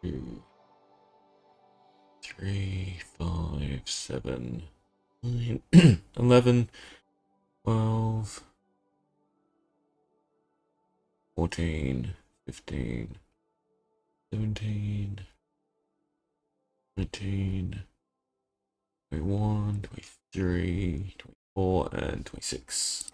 2, 3, 5, 7, 9, 11, 12, 14, 15, 17, 19, 21, 23, 24, and 26.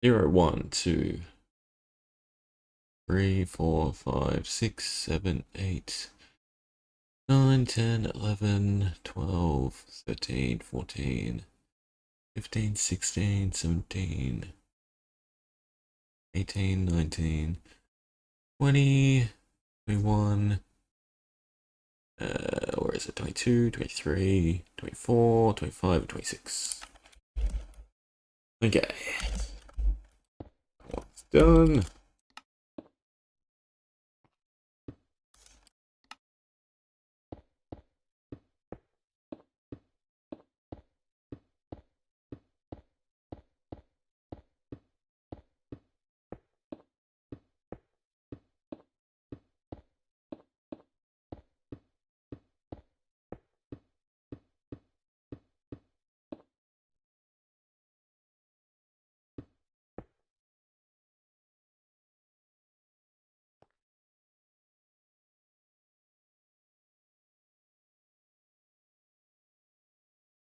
0, 1, 2, 3, 4, 5, 6, 7, 8, 9, 10, 11, 12, 13, 14, 15, 16, 17, 18, 19, 20, 21, where is it? 22, 23, 24, 25, 26. Okay. That's done.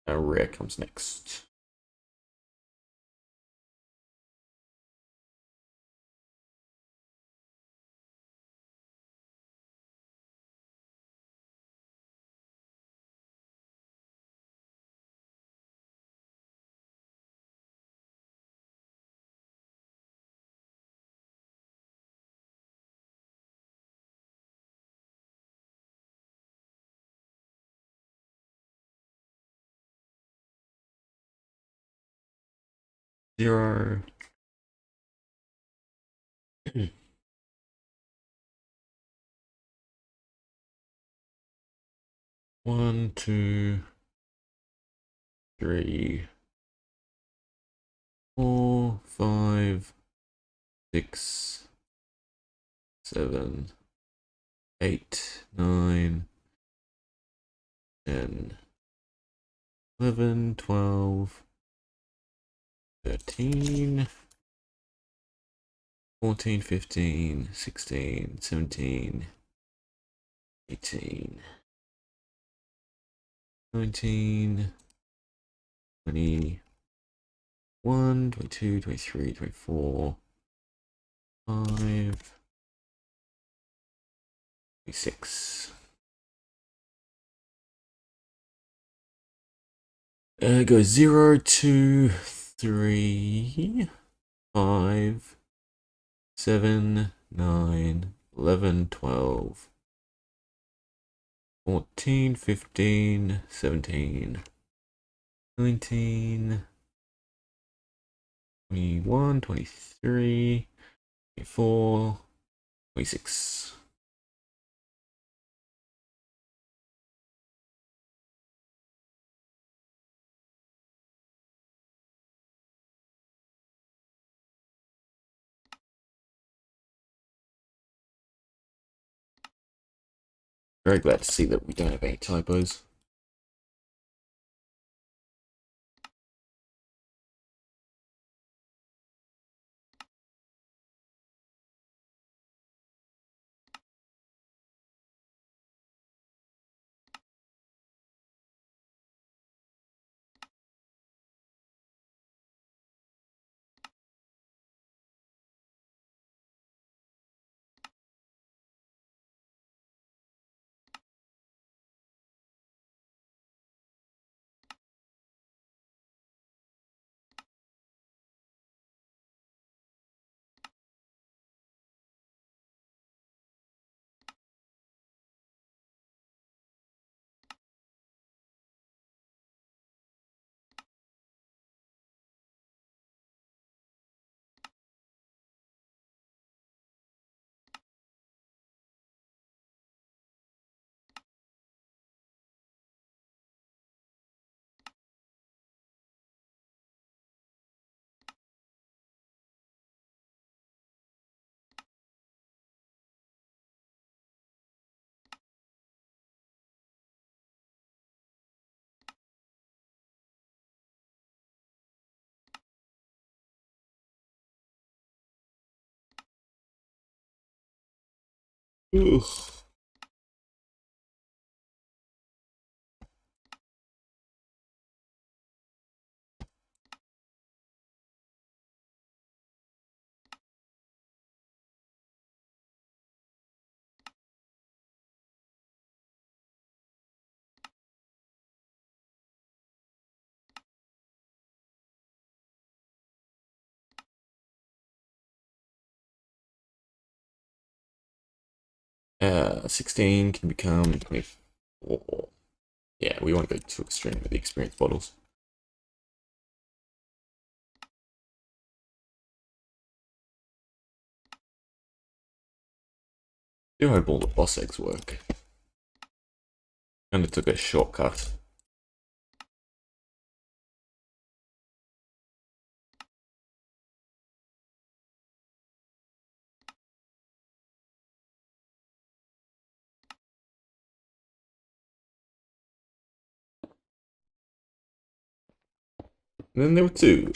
Now rare comes next. Zero. One, two, three, 4, 5, 6, 7, 8, 9, 10, 11, 12, 13, 14, 15, 16, 17, 18, 19, 20, 1, 22, 23, 24, 5, 26. It goes 0, 2, 3, 5, 7, 9, 11, 12, 14, 15, 17, 19, 21, 23, 24, 26. Very glad to see that we don't have any typos. Ugh. 16 can become 24. Yeah, we won't go too extreme with the experience bottles. I do hope all the boss eggs work. Kind of took a shortcut. And then there were two.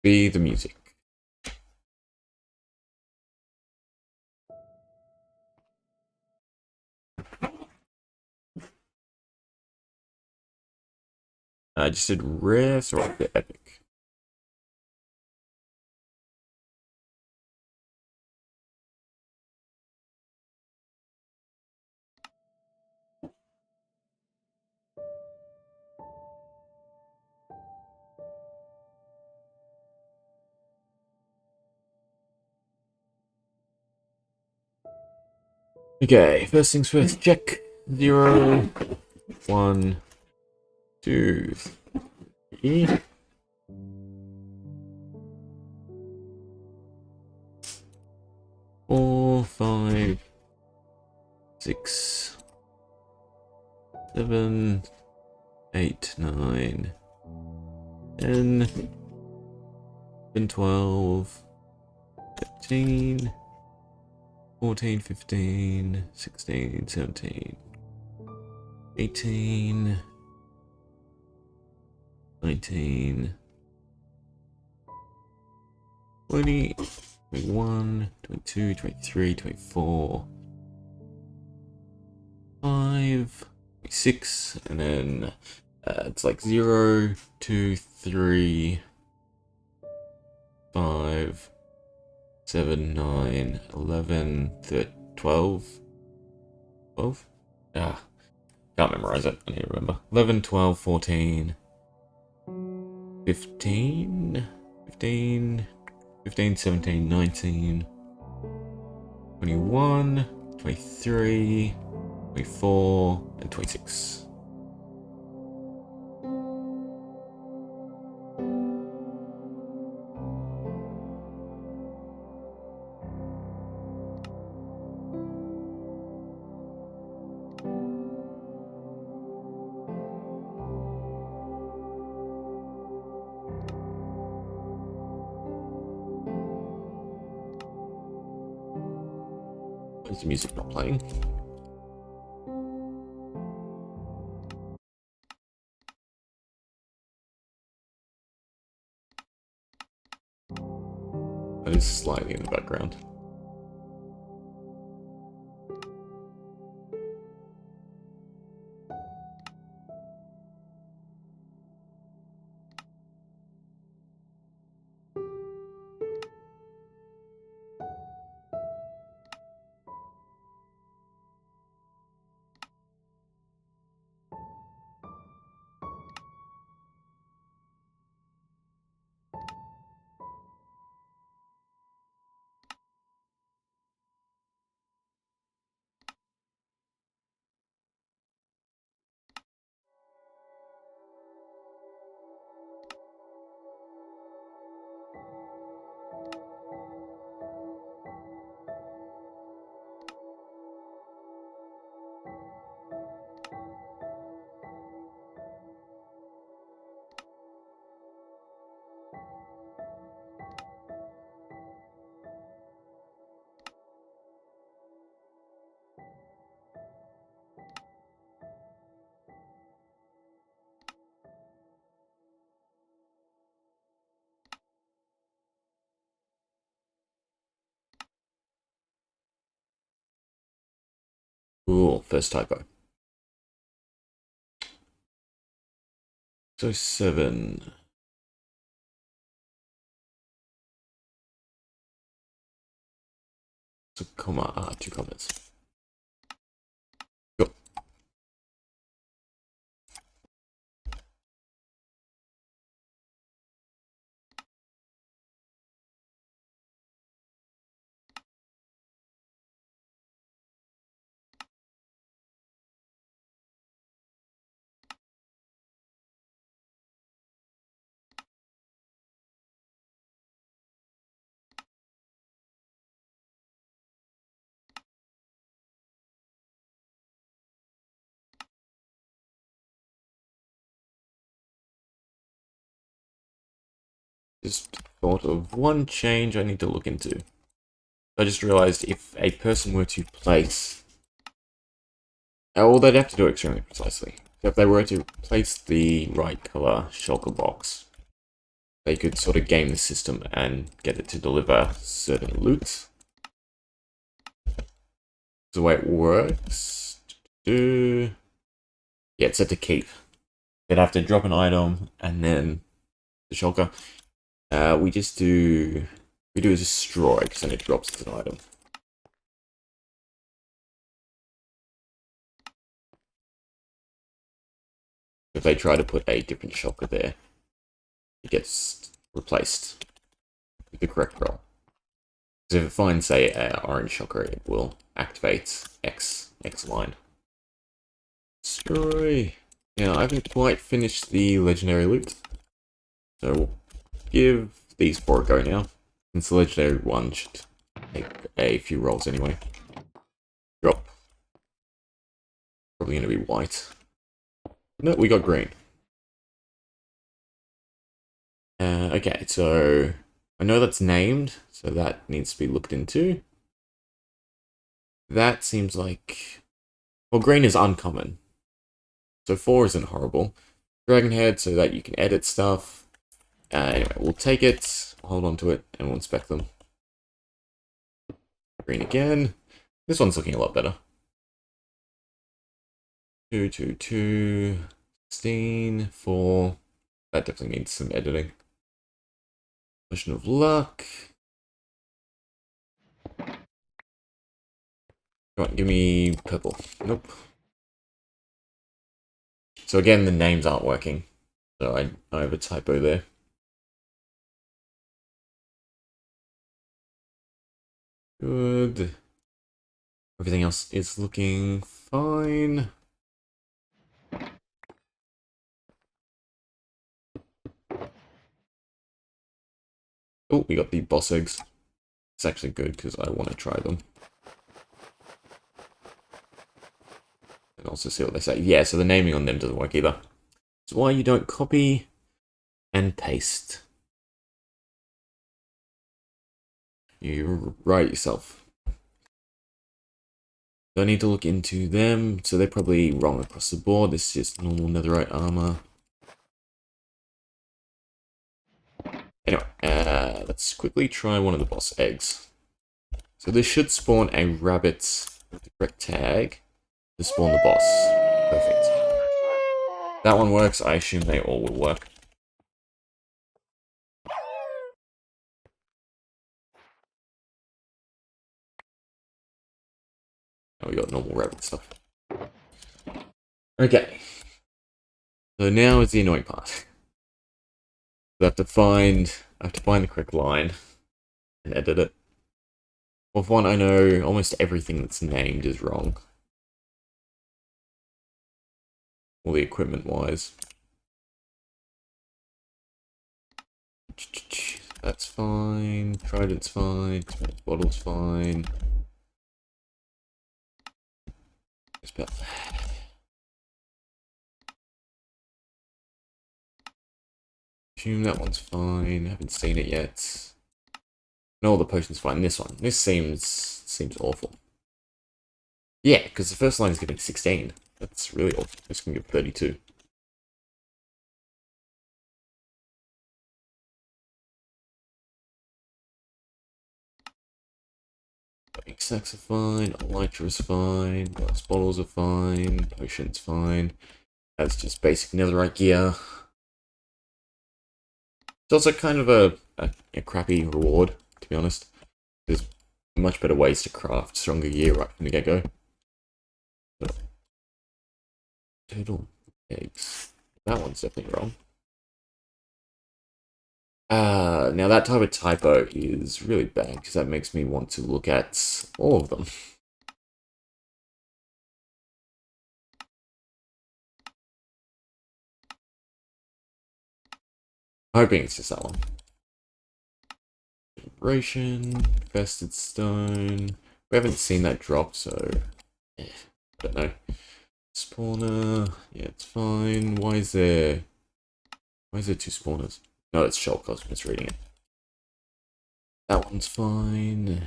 Be the music. I just did rare, so I did epic. Okay, first things first, check. 0, 1, 2, 3. 4, 5, 6, 7, 8, 9, 10, 11, 12, 13, 14, 15, 16, 17, 18, 19, 20, 21, 22, 23, 24, 5, 6, and then it's like 0, 2, 3, 5, 7, 9, 11, 13, 12. 12? Ah, can't memorize it. I need to remember. 11, 12, 14, 15, 15, 15, 17, 19, 21, 23, 24, and 26. Why is the music not playing? That is slightly in the background. Cool, first typo. So 7. So comma, 2 commas. Go. Just thought of one change I need to look into. I just realized if a person were to place... well, they'd have to do it extremely precisely. So if they were to place the right color shulker box, they could sort of game the system and get it to deliver certain loot. The way it works... Yeah, it's set to keep. They'd have to drop an item and then the shulker. We do a destroy because then it drops as an item. If they try to put a different shulker there, it gets replaced with the correct roll. So if it finds, say, an orange shulker, it will activate X line. Destroy. Now, I haven't quite finished the legendary loot, so we'll give these 4 a go now, since the legendary one should take a few rolls anyway. Drop. Probably going to be white. No, we got green. Okay, so I know that's named, so that needs to be looked into. That seems like... well, green is uncommon, so 4 isn't horrible. Dragon head, so that you can edit stuff. Anyway, we'll take it, hold on to it, and we'll inspect them. Green again. This one's looking a lot better. 2, 2, 2, 16, 4. That definitely needs some editing. Potion of luck. Come on, give me purple. Nope. So again, the names aren't working. So I have a typo there. Good. Everything else is looking fine. Oh, we got the boss eggs. It's actually good because I want to try them. And also see what they say. Yeah, so the naming on them doesn't work either. That's why you don't copy and paste. You write it yourself. Don't need to look into them, so they're probably wrong across the board. This is just normal netherite armor. Anyway, let's quickly try one of the boss eggs. So this should spawn a rabbit with the correct tag to spawn the boss. Perfect. That one works. I assume they all will work. Oh, we got normal rabbit stuff. Okay. So now is the annoying part. I have to find the correct line and edit it. Well, for one, I know almost everything that's named is wrong. All the equipment-wise. That's fine. Trident's fine. Bottle's fine. Assume that one's fine. Haven't seen it yet. No, the potion's fine. This one. This seems awful. Yeah, because the first line is giving 16. That's really awful. This can give 32. Sacks are fine, elytra is fine, glass bottles are fine, potion's fine. That's just basic netherite gear. It's also kind of a crappy reward, to be honest. There's much better ways to craft stronger gear right from the get-go. Turtle eggs. That one's definitely wrong. Now that type of typo is really bad, because that makes me want to look at all of them. Hoping it's just that one. Generation, Vested Stone. We haven't seen that drop, so I don't know. Spawner, yeah, it's fine. Why is there two spawners? No, it's Shulk, I was misreading it. That one's fine.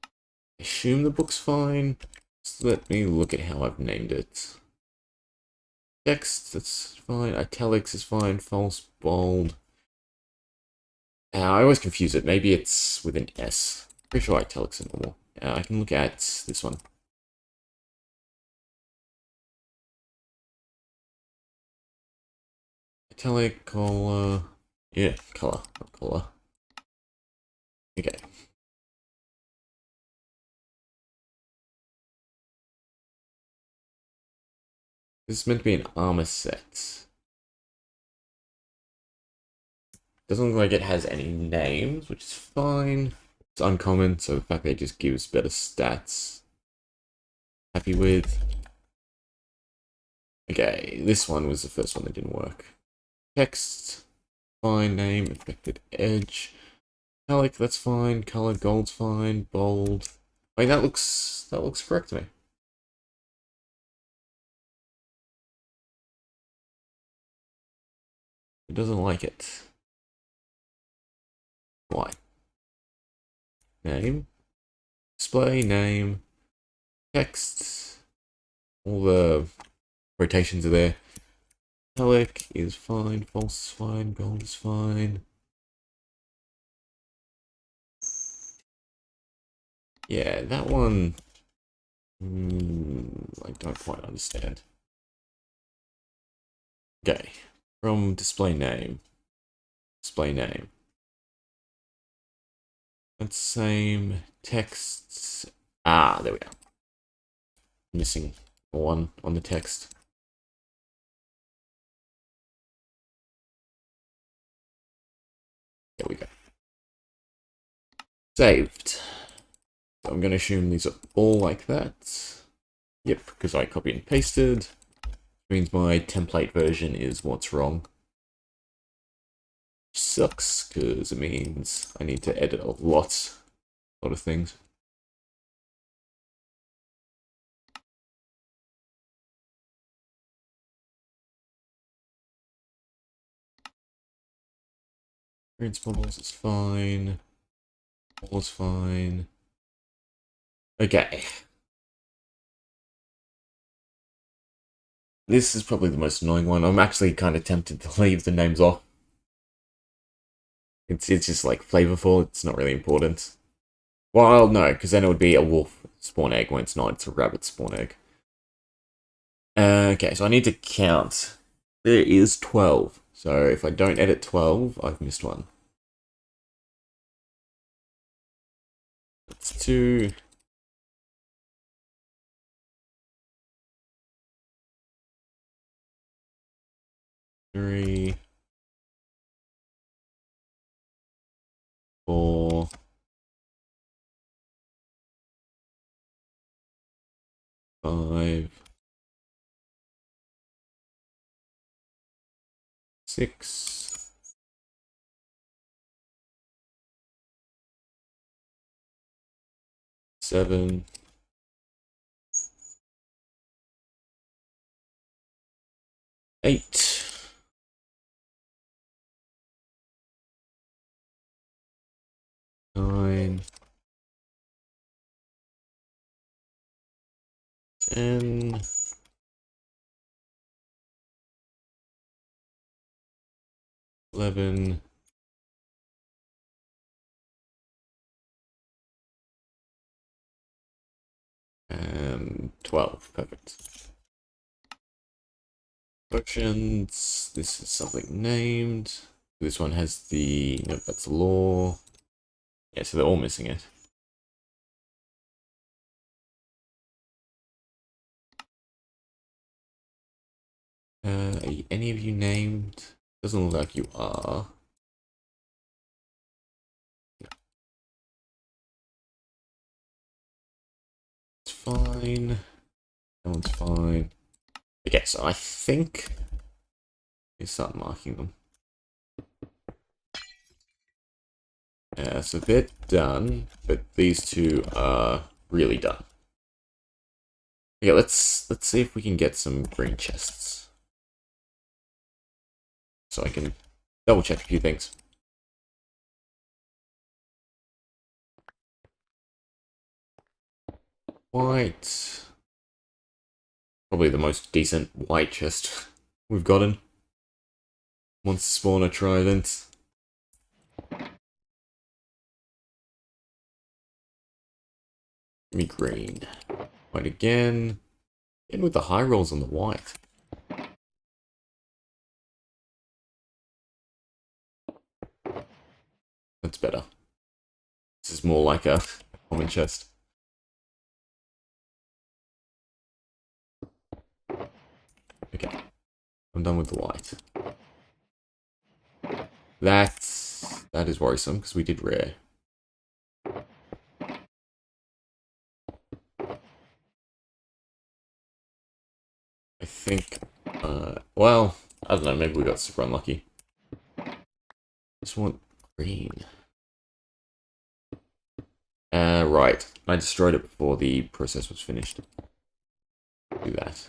I assume the book's fine. Just let me look at how I've named it. Text, that's fine. Italics is fine. False, bold. I always confuse it. Maybe it's with an S. Pretty sure italics are normal. I can look at this one. Italic, color. Yeah, color, not color. Okay. This is meant to be an armor set. Doesn't look like it has any names, which is fine. It's uncommon, so the fact that it just gives better stats. Happy with. Okay, this one was the first one that didn't work. Text, fine. Name, affected edge. Italic, that's fine. Color, gold's fine. Bold. Wait, that looks correct to me. It doesn't like it. Why? Name. Display, name. Text. All the rotations are there. Italic is fine. False is fine. Gold is fine. Yeah, that one... I don't quite understand. Okay. From display name. Display name. That's same. Text. Ah, there we go. Missing one on the text. There we go. Saved. So I'm going to assume these are all like that. Yep, because I copied and pasted. Which means my template version is what's wrong. Sucks, because it means I need to edit a lot of things. Appearance models is fine. All is fine. Okay. This is probably the most annoying one. I'm actually kind of tempted to leave the names off. It's just like flavorful. It's not really important. Well, no, because then it would be a wolf spawn egg when it's not. It's a rabbit spawn egg. Okay, so I need to count. There is 12. So if I don't edit 12, I've missed one. That's 2. 3. 4. 5. 6. 7. 8. 9. 10. 11. 12. Perfect. Functions. This is something named. This one has the... No, that's law. Yeah, so they're all missing it. Are any of you named? Doesn't look like you are. It's fine. That one's fine. Okay, so I think we start marking them. So they're done, but these two are really done. Okay, let's see if we can get some green chests. So I can double check a few things. White. Probably the most decent white chest we've gotten. Monster spawner trident. Give me green. White again. In with the high rolls on the white. That's better. This is more like a common chest. Okay. I'm done with the white. That is worrisome, because we did rare. I think, well, I don't know, maybe we got super unlucky. Just want green. Right. I destroyed it before the process was finished. Do that.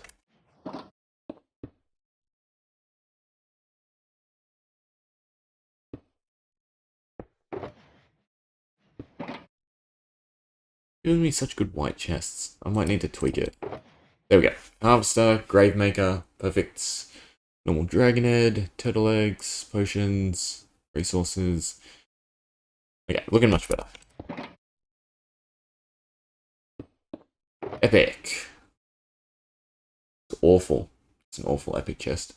Giving me such good white chests. I might need to tweak it. There we go. Harvester, Gravemaker, perfect. Normal Dragon Head, Turtle Eggs, Potions, Resources. Okay, looking much better. Epic. It's awful. It's an awful epic chest.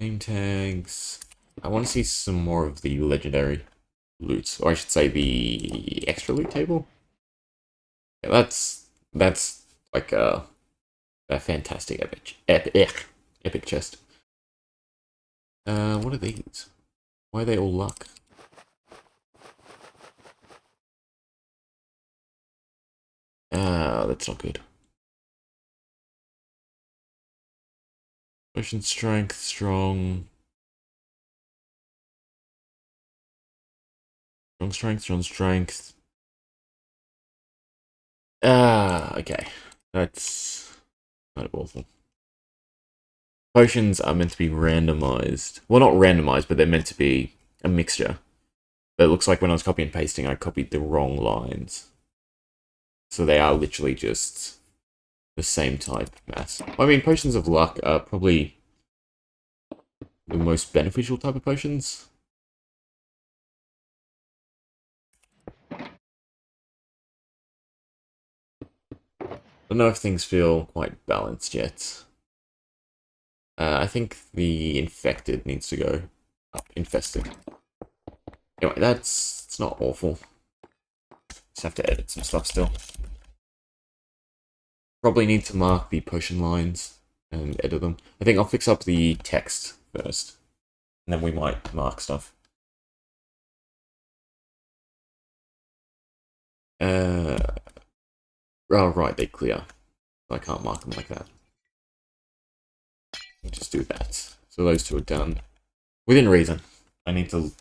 Name tags. I want to see some more of the legendary loot, or I should say the extra loot table. Yeah, that's like a fantastic epic chest. What are these? Why are they all luck? That's not good. Potion strength, strong. Strong strength, strong strength. Okay. That's kind of awful. Potions are meant to be randomized. Well, not randomized, but they're meant to be a mixture. But it looks like when I was copying and pasting, I copied the wrong lines. So they are literally just the same type mass. I mean, potions of luck are probably the most beneficial type of potions. I don't know if things feel quite balanced yet. I think the infected needs to go up. Infested. Anyway, it's not awful. Just have to edit some stuff still. Probably need to mark the potion lines and edit them. I think I'll fix up the text first. And then we might mark stuff. Oh, right, they clear. I can't mark them like that. I'll just do that. So those two are done. Within reason. I need to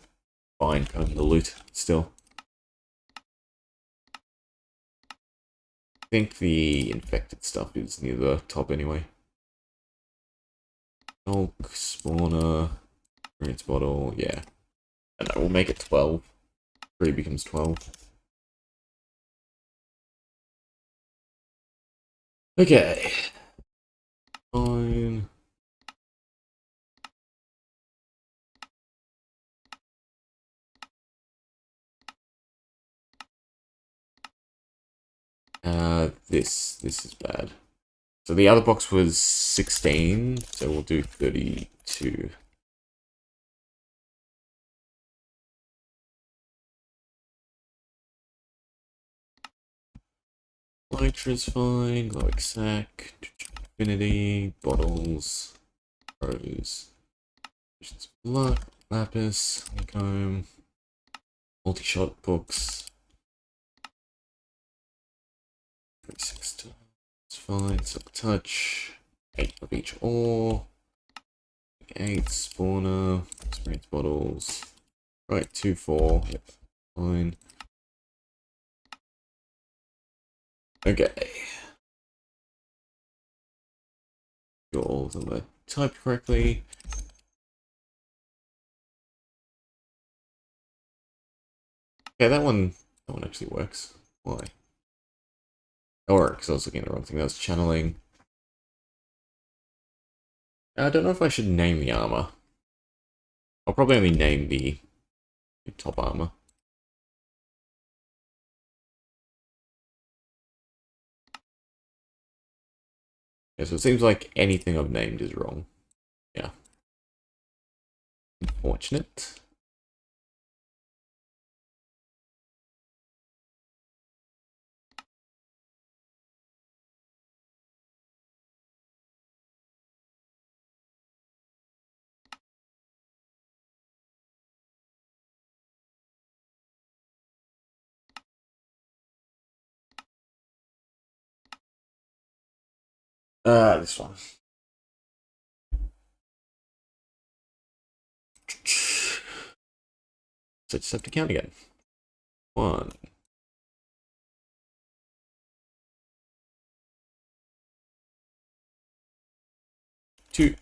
find the loot still. I think the infected stuff is near the top anyway. Hulk, spawner, experience bottle, yeah. And I will make it 12. 3 becomes 12. Okay. Fine. This is bad. So the other box was 16, so we'll do 32. Lytra's fine, glowing sack, infinity, bottles, rose, lapis, honeycomb, multi-shot books. 36 it's fine, silk touch, 8 of each ore, 8 spawner, experience bottles, right, 2, 4, yep, fine. Okay. Got all of them are typed correctly. Okay, that one actually works. Why? Or because I was looking at the wrong thing. That was channeling. I don't know if I should name the armor. I'll probably only name the top armor. Yeah, so it seems like anything I've named is wrong. Yeah. Unfortunate. This one. So just have to count again. 1. 2.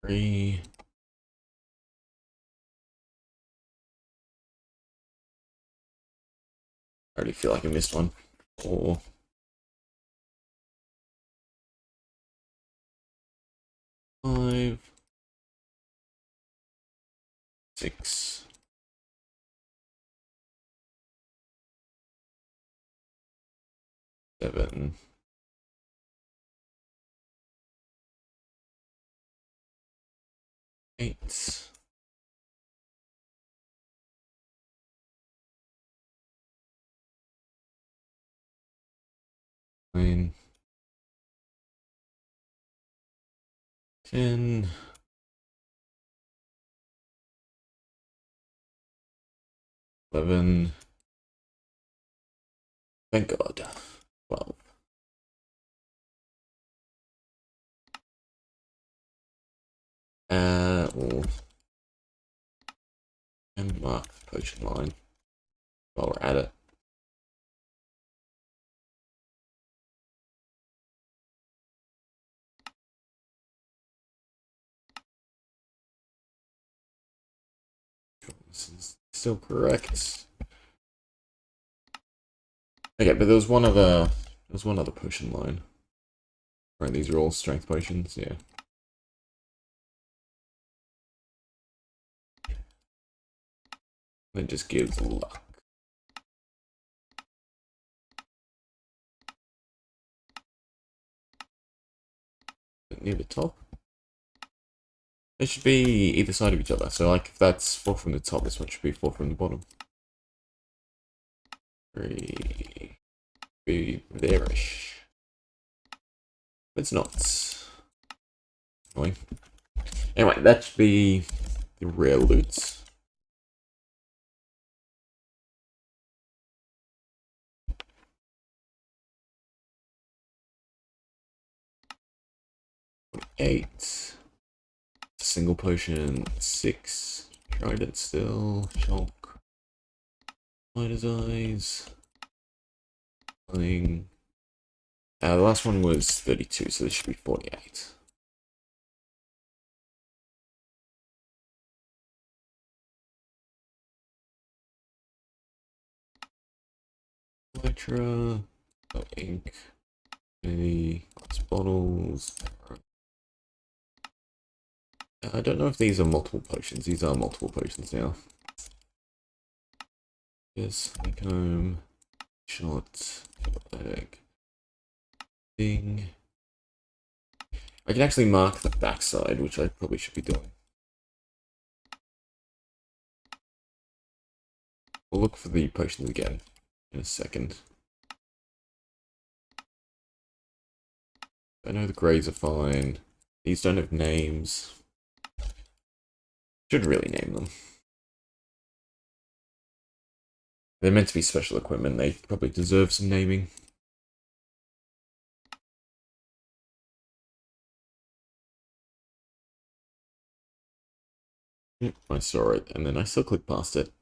3. I already feel like I missed one. 4. 5. 6. 7. 8. 9. 10. 11. Thank God. 12. We'll and mark the potion line while we're at it. This is still correct. Okay, but there was one other potion line. Right, these are all strength potions, yeah. It just gives luck. Near the top. They should be either side of each other. So like if that's 4 from the top, this one should be 4 from the bottom. 3 be there-ish. It's not. Annoying. Anyway, that should be the rare loots. Eight. Single potion. 6. Trident still. Shock. Spider's eyes. Flying. The last one was 32, so this should be 48. Lytra. Oh, ink. Maybe glass bottles. I don't know if these are multiple potions. These are multiple potions now. Yes, honeycomb, short, egg, thing. I can actually mark the backside, which I probably should be doing. We'll look for the potions again in a second. I know the grades are fine. These don't have names. Should really name them. They're meant to be special equipment. They probably deserve some naming. Yep, I saw it, and then I still clicked past it.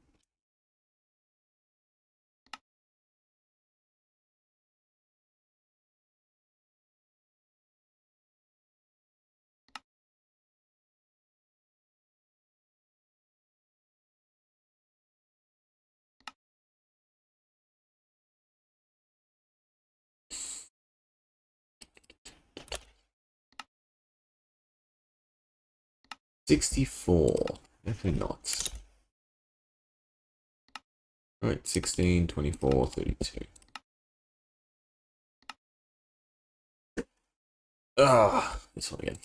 $64. Definitely not. Alright, 16, 24, 32. Ah, this one again.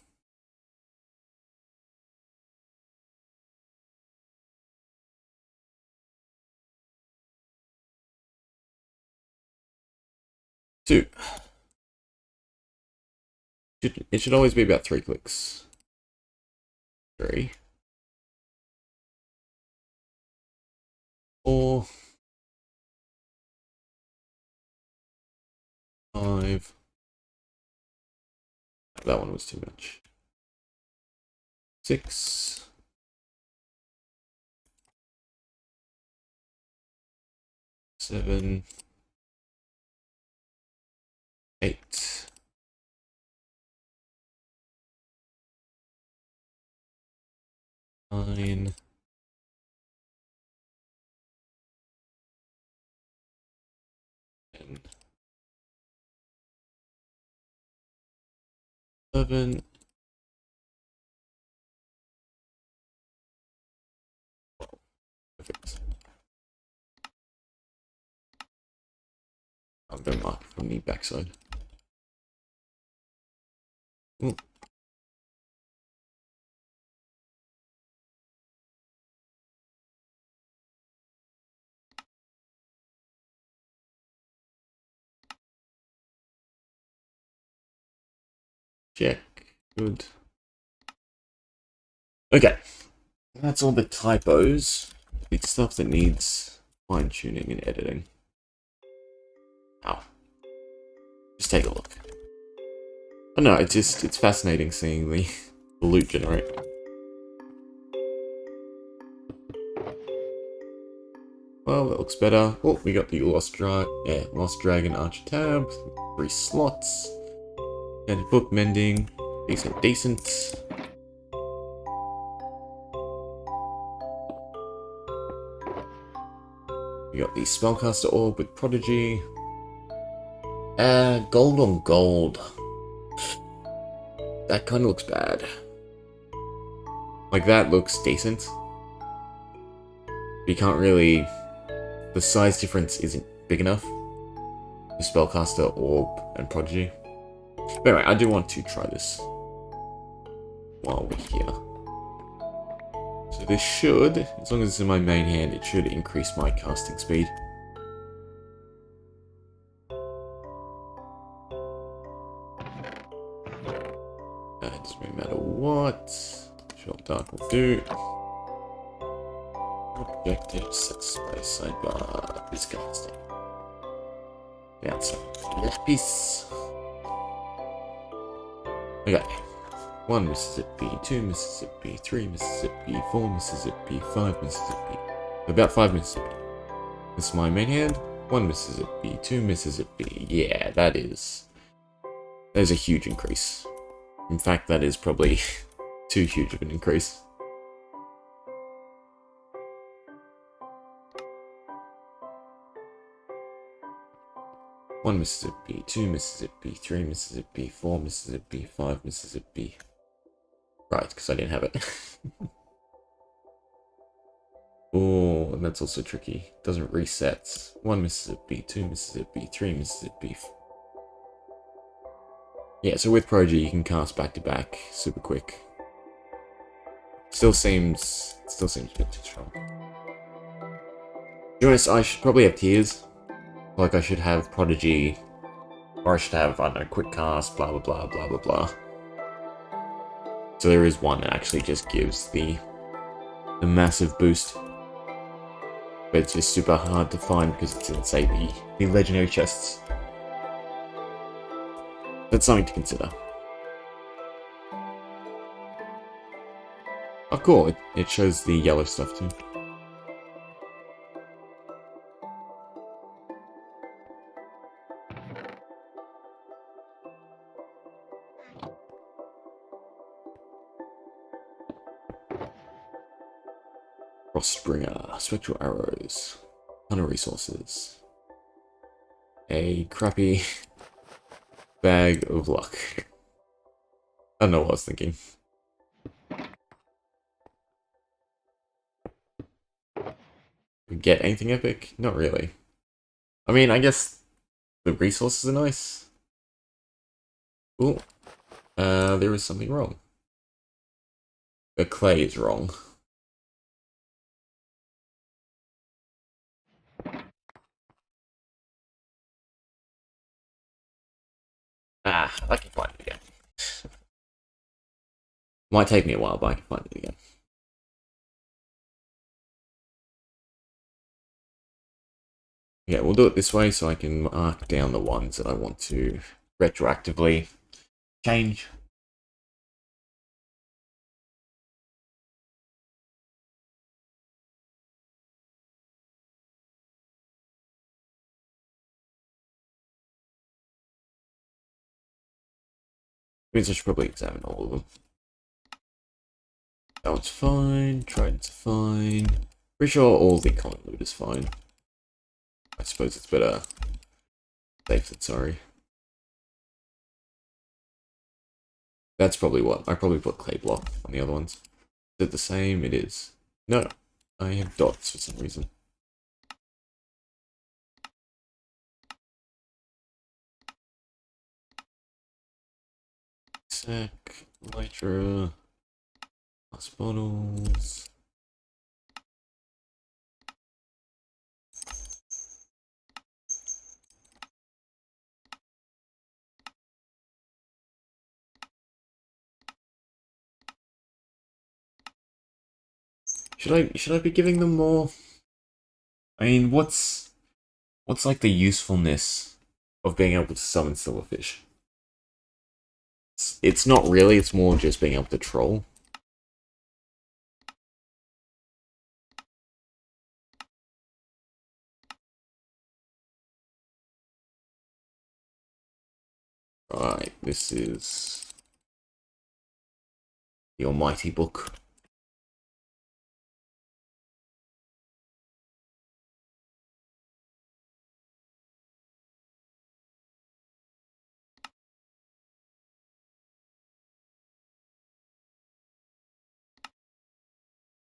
Two. It should always be about 3 clicks. 3. 4. 5. That one was too much. 6. 7. 8. 9. 10. 11. Perfect. I'm going to mark from the backside. Ooh. Check. Good. Okay. That's all the typos. It's stuff that needs fine-tuning and editing. Ow. Just take a look. Oh no, it's fascinating seeing the loot generate. Well, that looks better. Oh, we got the Lost Dragon Archer tab. 3 slots. And book mending. Decent. We got the Spellcaster Orb with Prodigy. Gold on gold. That kind of looks bad. Like, that looks decent. You can't really... The size difference isn't big enough. The Spellcaster Orb and Prodigy. But anyway, I do want to try this while we're here. So this should, as long as it's in my main hand, it should increase my casting speed. It doesn't really matter what. Short dark will do. Objectives, set space, sidebar, this casting. Outside. Lapis. Okay. 1 Mississippi, 2 Mississippi, 3 Mississippi, 4 Mississippi, 5 Mississippi. About 5 Mississippi. This is my main hand. 1 Mississippi, 2 Mississippi. Yeah, that is a huge increase. In fact, that is probably too huge of an increase. One Mississippi, 2 Mississippi, 3 Mississippi, 4 Mississippi, 5 Mississippi. Right, because I didn't have it. Oh, that's also tricky. Doesn't reset. 1 misses at B, 2 misses at B, 3 misses at B. Yeah, so with Prodigy you can cast back to back super quick. Still seems a bit too strong. To be honest, I should probably have tiers. Like I should have Prodigy, or I should have, I don't know, quick cast, blah blah blah blah blah blah. So there is one that actually just gives the massive boost. But it's just super hard to find because it's in, say, the legendary chests. That's something to consider. Oh cool, it shows the yellow stuff too. Frostbringer, spectral arrows, ton of resources, a crappy bag of luck. I don't know what I was thinking. Get anything epic? Not really. I mean, I guess the resources are nice. Cool. There is something wrong. The clay is wrong. Ah, I can find it again. Might take me a while, but I can find it again. Yeah, we'll do it this way so I can mark down the ones that I want to retroactively change. Means I should probably examine all of them. That one's fine, Trident's fine. Pretty sure all the common loot is fine. I suppose it's better safe than sorry. That's probably what. I probably put clay block on the other ones. Is it the same? It is. No, I have dots for some reason. Sack, Lytra, plus bottles. Should I be giving them more? I mean, what's like the usefulness of being able to summon silverfish? It's not really, it's more just being able to troll. Right, this is the almighty book.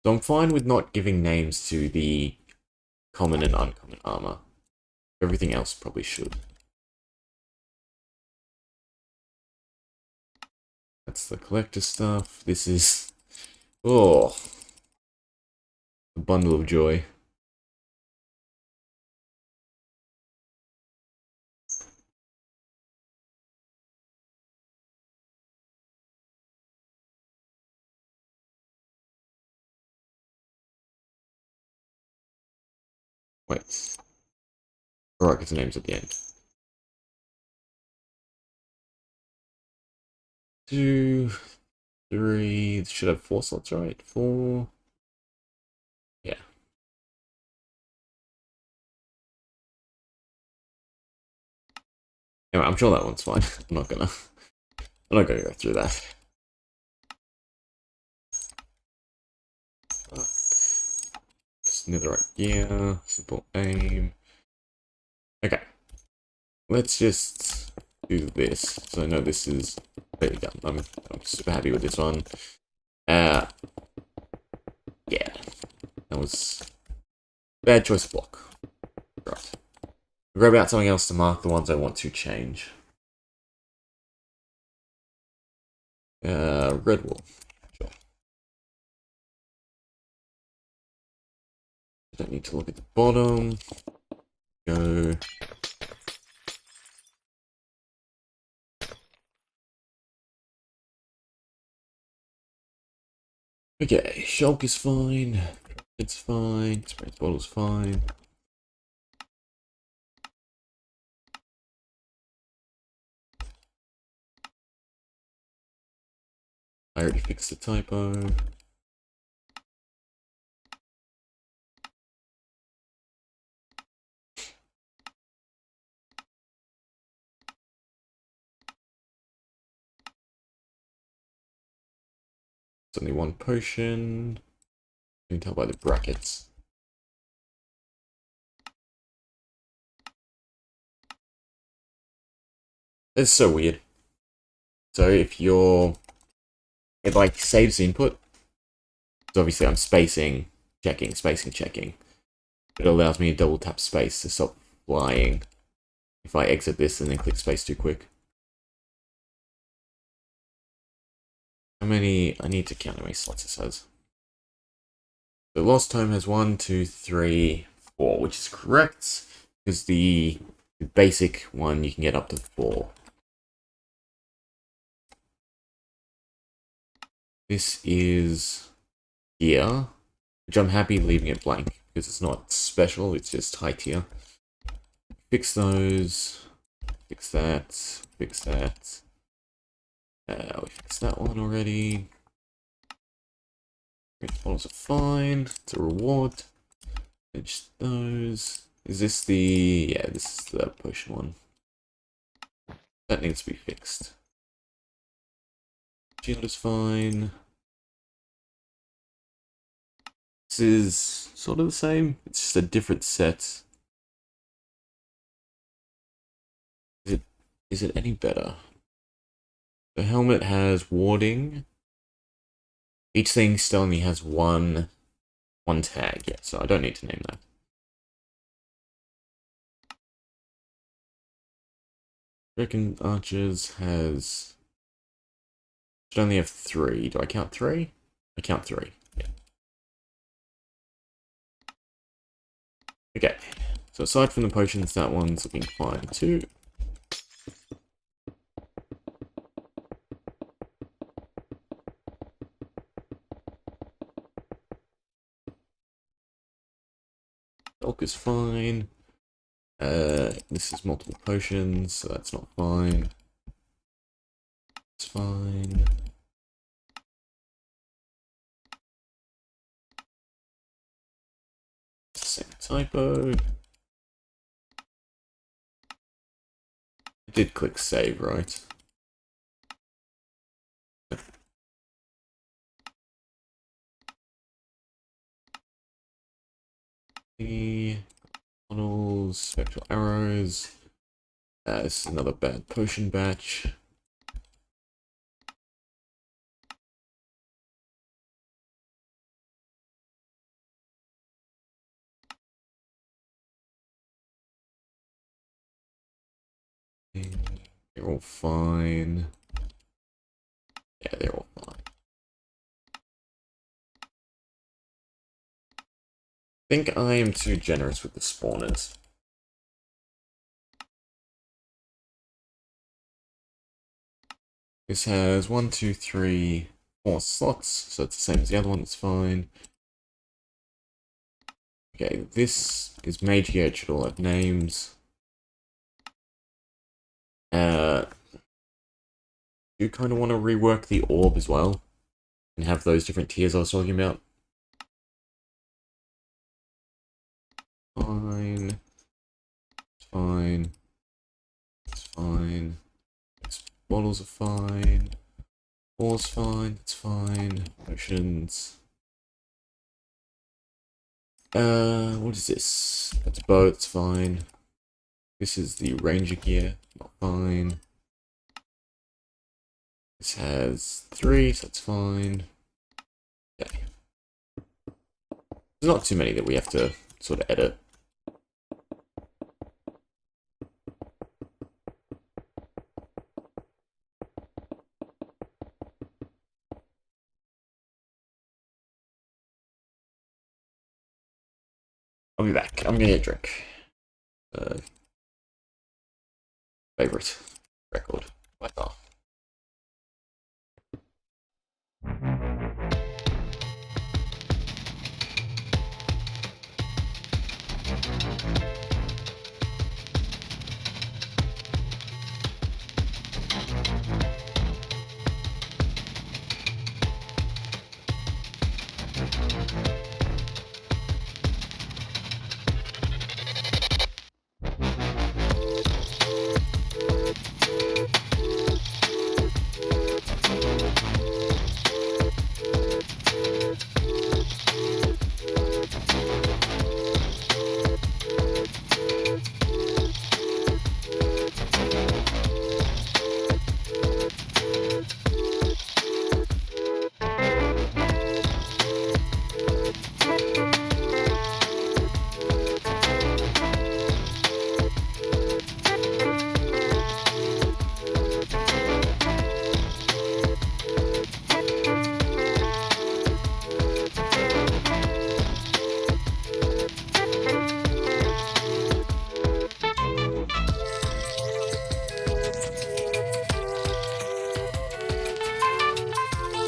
So I'm fine with not giving names to the common and uncommon armor. Everything else probably should. That's the collector stuff. This is... oh, a bundle of joy. Wait. Alright, get the names at the end. 2, 3... should have 4 slots, right? 4... yeah. Anyway, I'm sure that one's fine. I'm not gonna go through that. Just netherite gear, simple aim. Okay. Let's just do this. So I know this is... there you go. I'm super happy with this one. Yeah. That was Bad choice of block. Right. Grab out something else to mark the ones I want to change. Red wool. Sure. Don't need to look at the bottom. Go. Okay, shulk is fine. It's fine. Spray bottle's fine. I already fixed the typo. It's only one potion. You can tell by the brackets. It's so weird. So if you're... It like saves the input. So obviously I'm spacing, checking, spacing, checking. It allows me to double tap space to stop flying if I exit this and then click space too quick. How many... I need to count how many slots this has. The lost home has 1, 2, 3, 4, which is correct, because the basic one you can get up to 4. This is here, which I'm happy leaving it blank, because it's not special, it's just high tier. Fix those, fix that, fix that. We fixed that one already. Bottles are fine, it's a reward. Finish those. Is this the... yeah, this is the potion one. That needs to be fixed. Shield is fine. This is sort of the same. It's just a different set. Is it any better? The helmet has warding. Each thing still only has one tag, yeah, so I don't need to name that. Reckon archers has... should only have 3. Do I count 3? I count 3. Yeah. Okay. So aside from the potions, that one's looking fine too. Elk is fine. This is multiple potions, so that's not fine. It's fine. Same typo. I did click save, right? The models, spectral arrows. This is another bad potion batch. They're all fine. Yeah, they're all fine. I think I am too generous with the spawners. This has 1, 2, 3, 4 slots, so it's the same as the other one, it's fine. Okay, this is Mage Gear, it should all have names. You kind of want to rework the orb as well, and have those different tiers I was talking about. Fine. It's fine. It's fine. Bottles are fine. All's fine. It's fine. Potions. What is this? That's bow. It's fine. This is the ranger gear. Not fine. This has 3, so it's fine. Okay. There's not too many that we have to sort of edit. I'll be back. I'm gonna get a drink. Favorite record by far.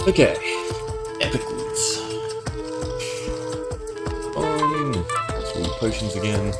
Okay, epic loots. Some potions again.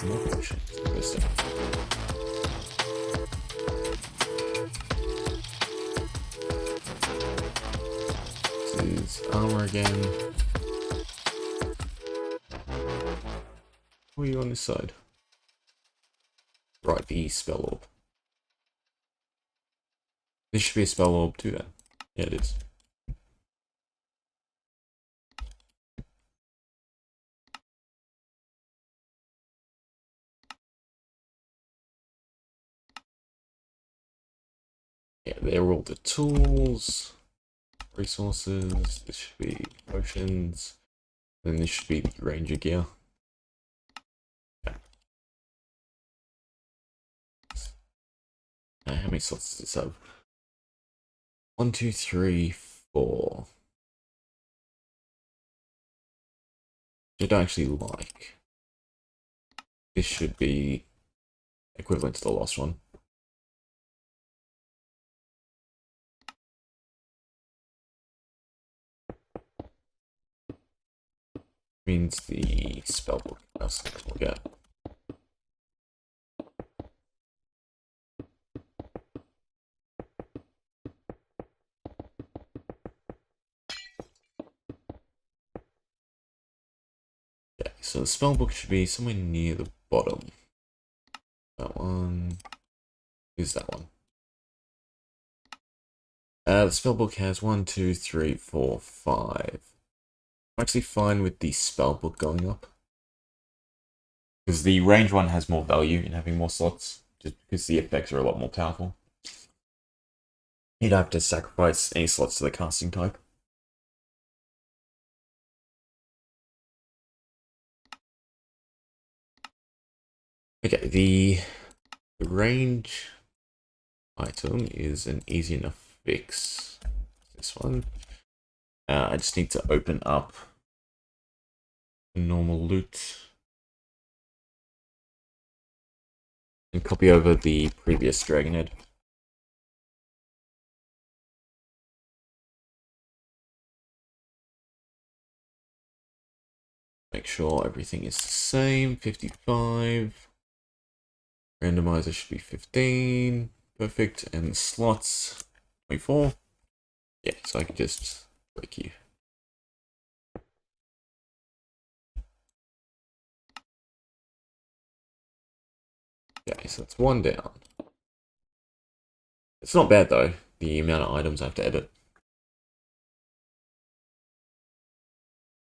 More potions. Interesting. This is armor again. What are you on this side? Right, the spell orb. This should be a spell orb too then. Yeah, it is. Yeah, they're all the tools, resources. This should be potions. Then this should be the ranger gear. Yeah. How many slots does this have? 1, 2, 3, 4. I don't actually like. This should be equivalent to the last one. Means the spellbook. That's what we'll get. Okay, so the spellbook should be somewhere near the bottom. That one is that one. The spellbook has 1, 2, 3, 4, 5. I'm actually fine with the spellbook going up. Because the range one has more value in having more slots, just because the effects are a lot more powerful. You'd have to sacrifice any slots to the casting type. Okay, the range item is an easy enough fix. This one. I just need to open up normal loot and copy over the previous dragon head. Make sure everything is the same. 55. Randomizer should be 15. Perfect. And slots 24. Yeah, so I can just break you. Okay, so that's one down. It's not bad though, the amount of items I have to edit.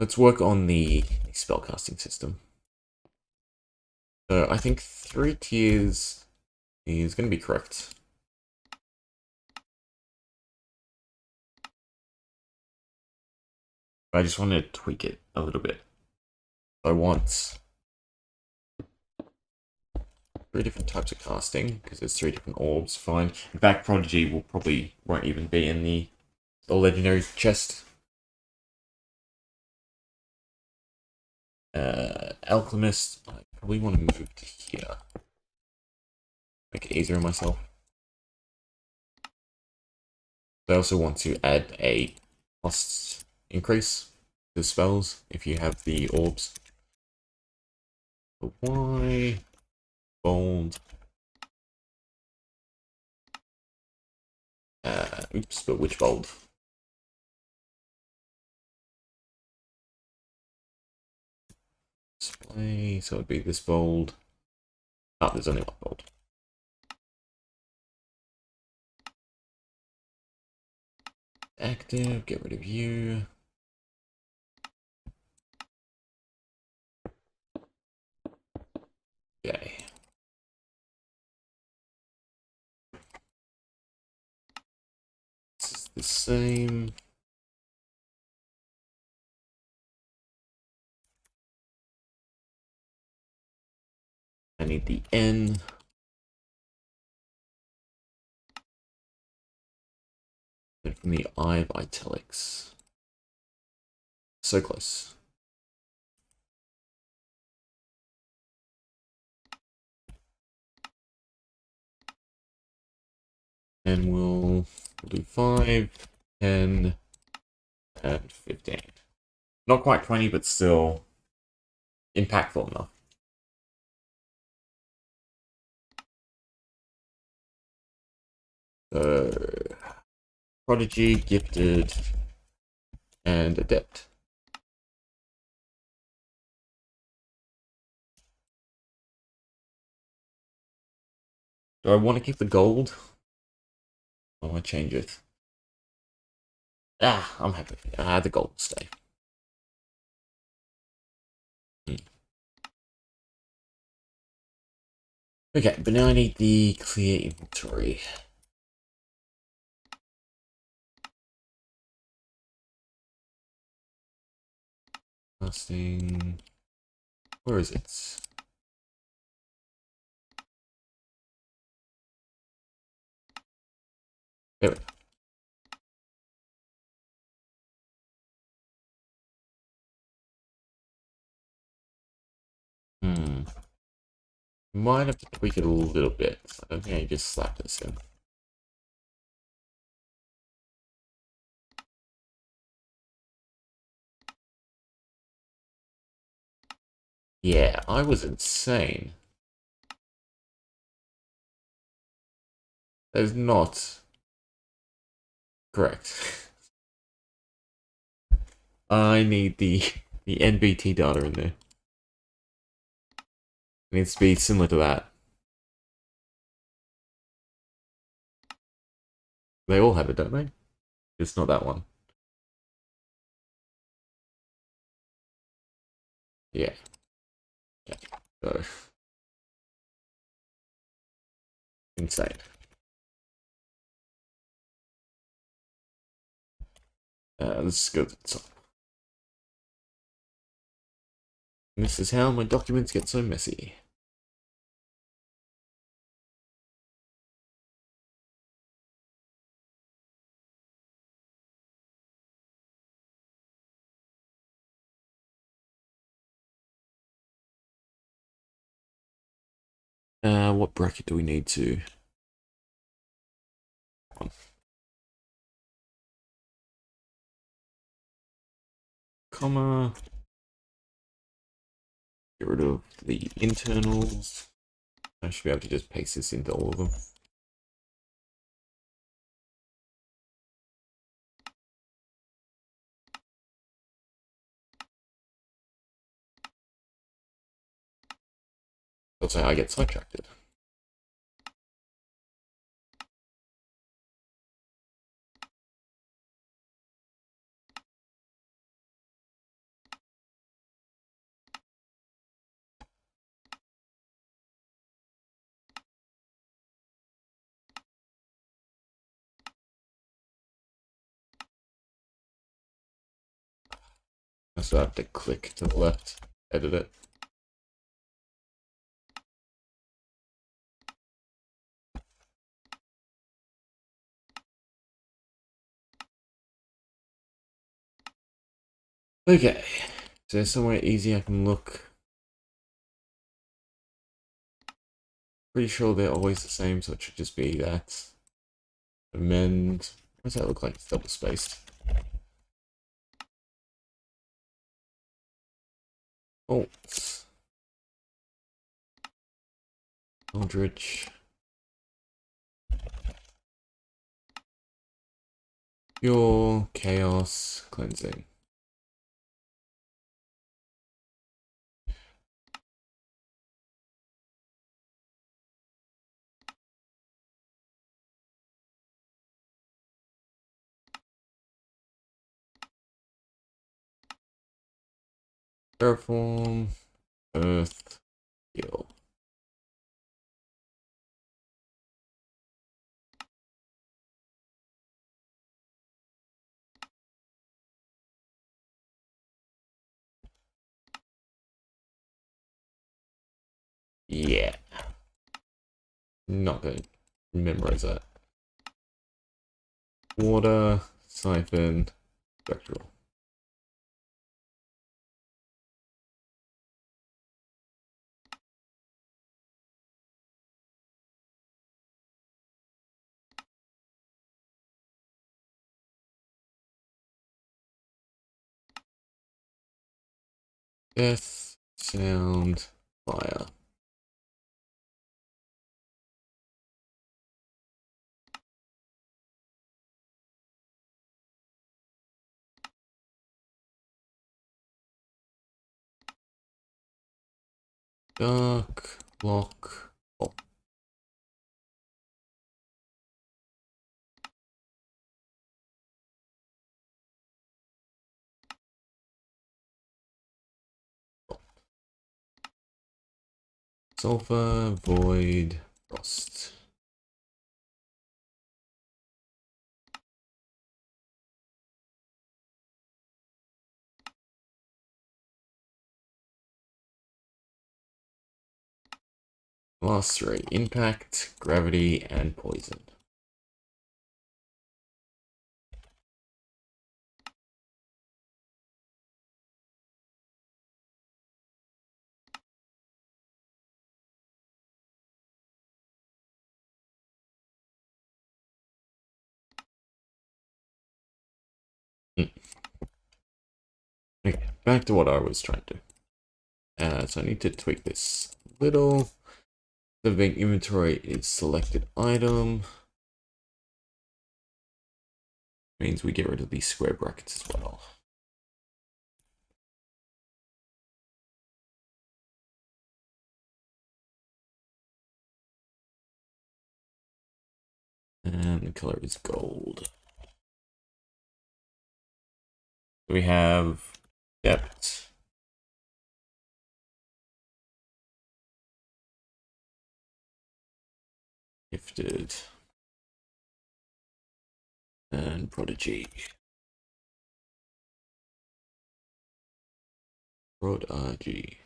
Let's work on the spellcasting system. So I think 3 tiers is going to be correct. I just want to tweak it a little bit. I want 3 different types of casting, because there's 3 different orbs, fine. In fact, Prodigy won't even be in the legendary chest. Alchemist, I probably want to move to here. Make it easier on myself. I also want to add a cost increase to spells if you have the orbs. But why? Bold. Oops, but which bold? Display, so it'd be this bold. Oh, there's only one bold. Active, get rid of you. Okay. This is the same. I need the N. And from the I of italics. So close. And we'll do 5, 10, and 15. Not quite 20, but still impactful enough. Prodigy, Gifted, and Adept. Do I want to keep the gold? Or do I change it? I'm happy. The gold will stay. Okay, but now I need the clear inventory. Casting. Where is it? There we go. Might have to tweak it a little bit. I don't think I just slapped this in. Yeah, I was insane. That is not correct. I need the NBT data in there. It needs to be similar to that. They all have it, don't they? It's not that one. Yeah. Okay. So insane. Let's go to the top. And this is how my documents get so messy. What bracket do we need to? Comma. Get rid of the internals. I should be able to just paste this into all of them. Also, I get sidetracked. I still have to click to the left, edit it. Okay, is there somewhere easy I can look? Pretty sure they're always the same, so it should just be that. Amend. What does that look like? It's double spaced. Alt. Eldritch. Pure chaos cleansing. Terraform. Earth. Heal. Yeah. Not gonna memorize that. Water. Siphon. Spectral. Death. Sound. Fire. Dark. Lock. Oh. Sulfur. Void. Frost. Last three. Impact, gravity, and poison. Okay, back to what I was trying to do. So I need to tweak this a little. The big inventory is selected item. Means we get rid of these square brackets as well. And the color is gold. We have depth. Gifted. And prodigy. Prodigy.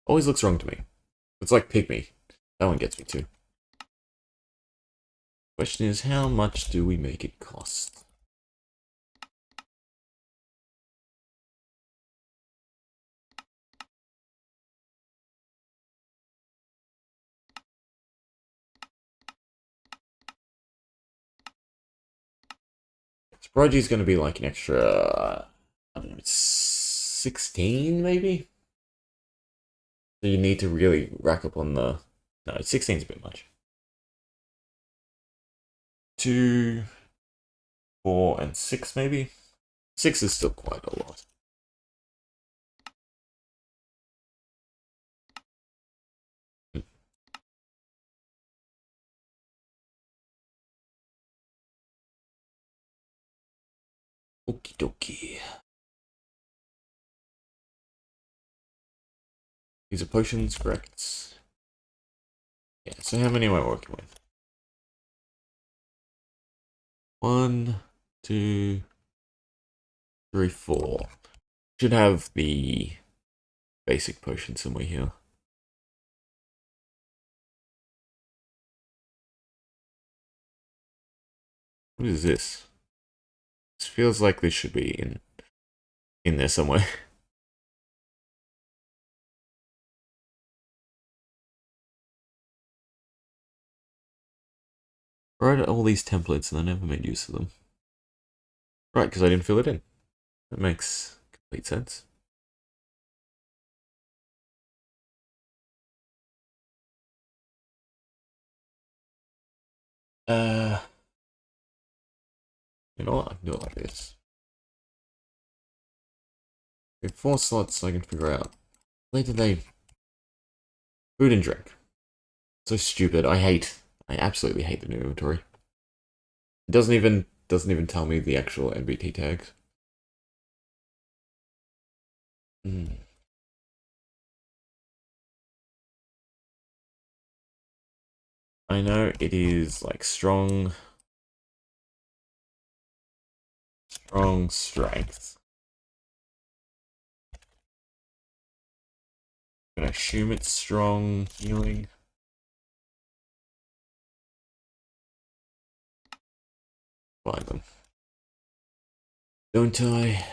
Always looks wrong to me. It's like pygmy. That one gets me too. Question is, how much do we make it cost? Prodigy is going to be like an extra, I don't know, 16 maybe? So you need to really rack up on the... No, 16's a bit much. 2, 4, and 6 maybe? 6 is still quite a lot. Okie dokie. These are potions, correct? Yeah, so how many am I working with? 1, 2, 3, 4. Should have the basic potion somewhere here. What is this? This feels like this should be in there somewhere. I wrote all these templates and I never made use of them. Right, because I didn't fill it in. That makes complete sense. You know what? I can do it like this. Okay, 4 slots so I can figure out. Later they... Food and drink. So stupid. I absolutely hate the new inventory. It doesn't even tell me the actual NBT tags. Mm. I know it is like strong strength. I'm gonna assume it's strong healing. Find them. Don't I?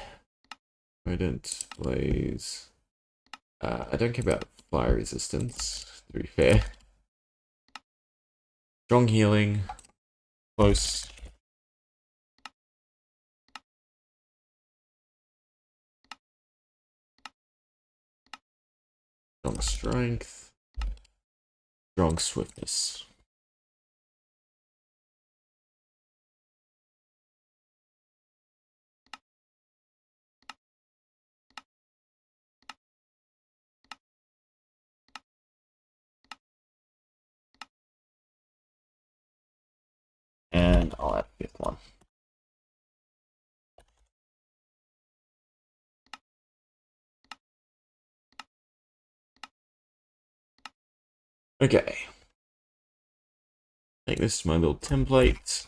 Rodent, blaze. I don't care about fire resistance, to be fair. Strong healing. Close. Strong strength. Strong swiftness. And I'll add a 5th one. Okay. Take this to my little template.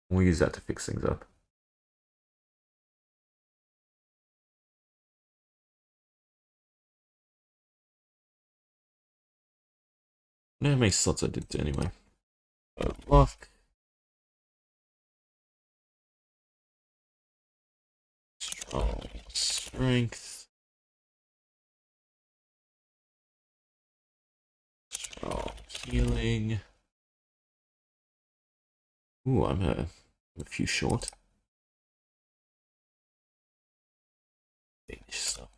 We'll use that to fix things up. I know how many slots I did anyway. Luck. Strong strength. Strong healing. Ooh, I'm a few short. Finish stuff.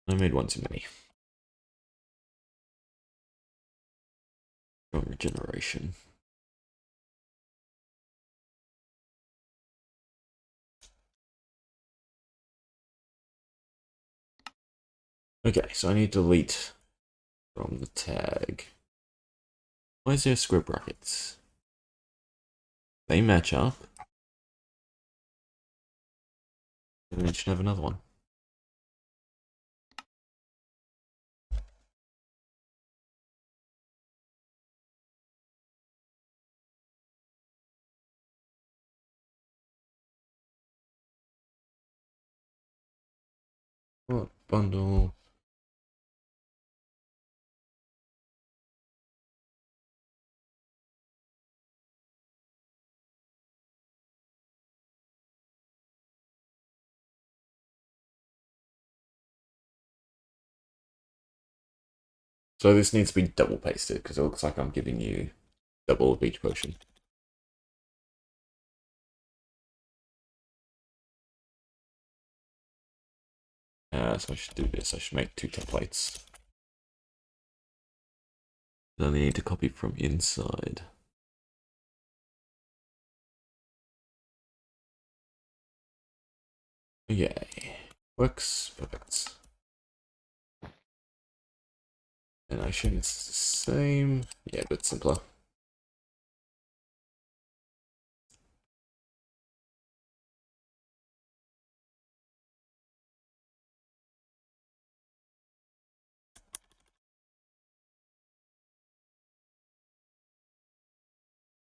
I made one too many. Strong regeneration. Okay, so I need to delete from the tag. Why is there square brackets? They match up. And it should have another one. What bundle? So this needs to be double pasted because it looks like I'm giving you double of each potion. So I should do this. I should make 2 templates. Then I need to copy from inside. Okay, works, perfect. And I assume it's the same. Yeah, but simpler.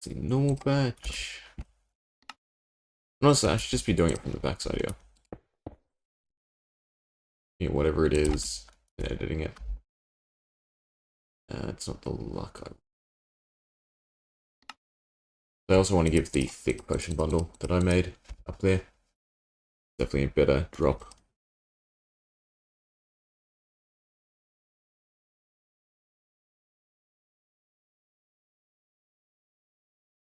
Let's see, normal batch. Honestly, I should just be doing it from the backside here. Yeah, whatever it is, and editing it. It's not the luck I also want to give the thick potion bundle that I made up there. Definitely a better drop.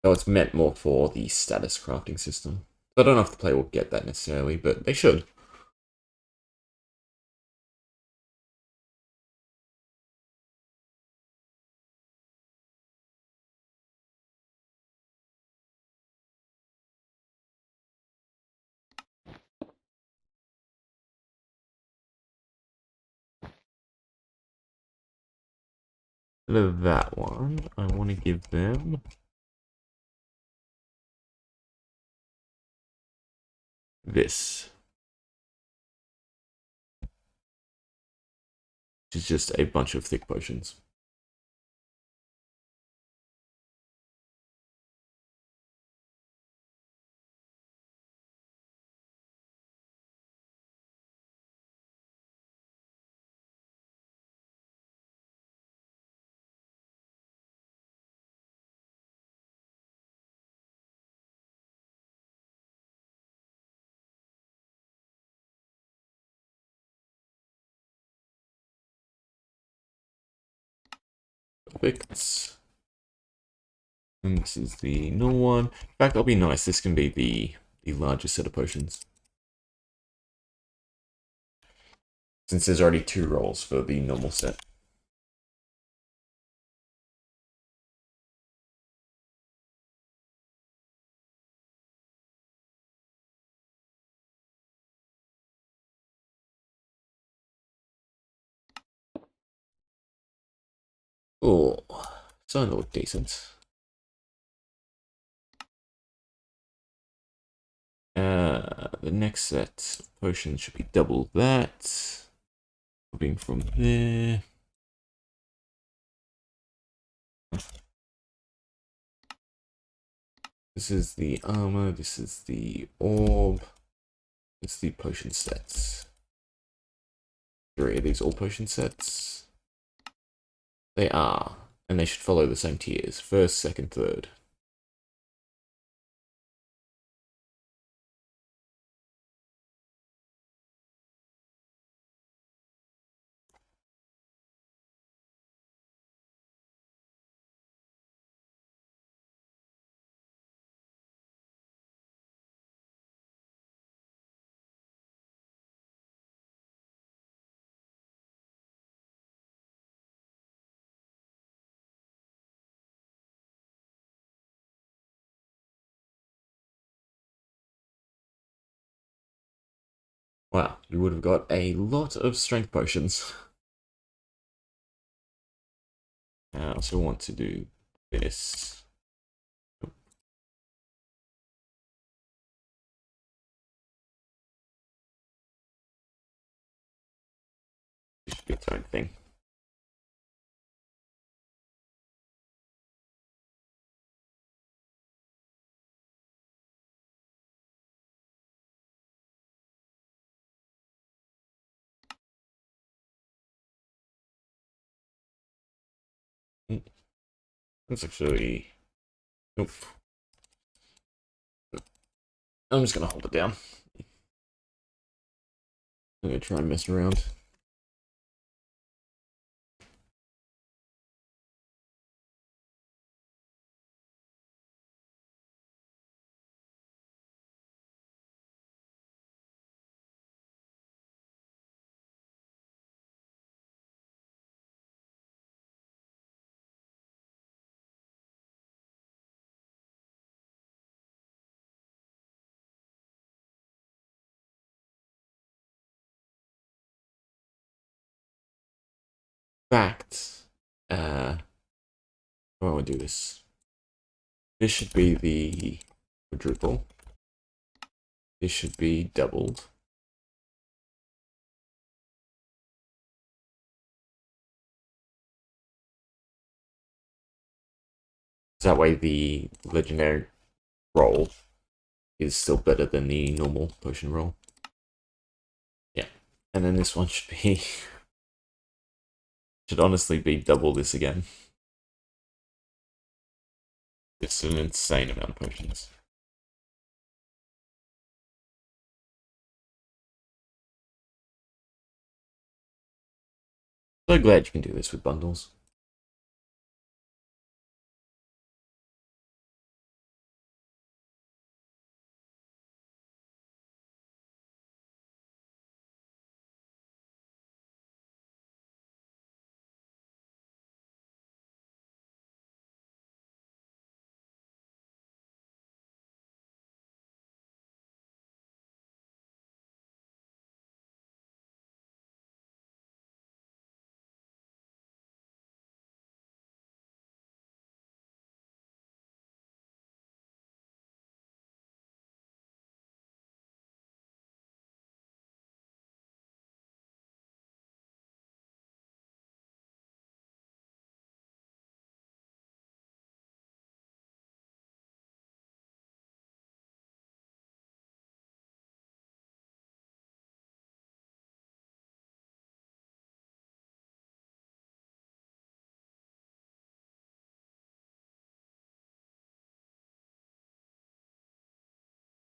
Though it's meant more for the status crafting system. I don't know if the player will get that necessarily, but they should. For that one, I want to give them this. Which is just a bunch of thick potions. Perfect. And this is the normal one. In fact, that'll be nice. This can be the largest set of potions. Since there's already 2 rolls for the normal set. Oh, starting to look decent. The next set of potions should be double that. Moving from there. This is the armor, this is the orb, this is the potion sets. Are these all potion sets? They are, and they should follow the same tiers. First, second, third. Wow, you would have got a lot of strength potions. I also want to do this. This should be its own thing. That's actually... Nope. I'm just gonna hold it down. I'm gonna try and mess around. fact, how do I want to do this? This should be the quadruple. This should be doubled. So that way the legendary roll is still better than the normal potion roll. Yeah. And then this one should be... should honestly be double this again. It's an insane amount of potions. So glad you can do this with bundles.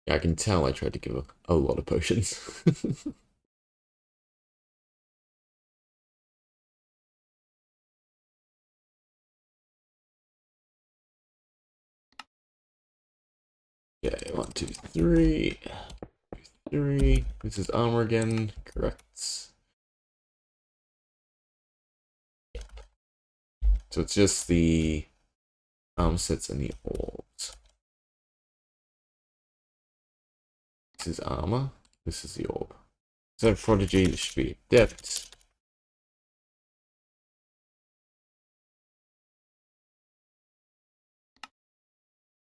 Yeah, I can tell I tried to give a lot of potions. Yeah, 1, 2, 3. 3. This is armor again. Correct. So it's just the arm sets and the orbs. This is armor. This is the orb. So prodigy, this should be adept.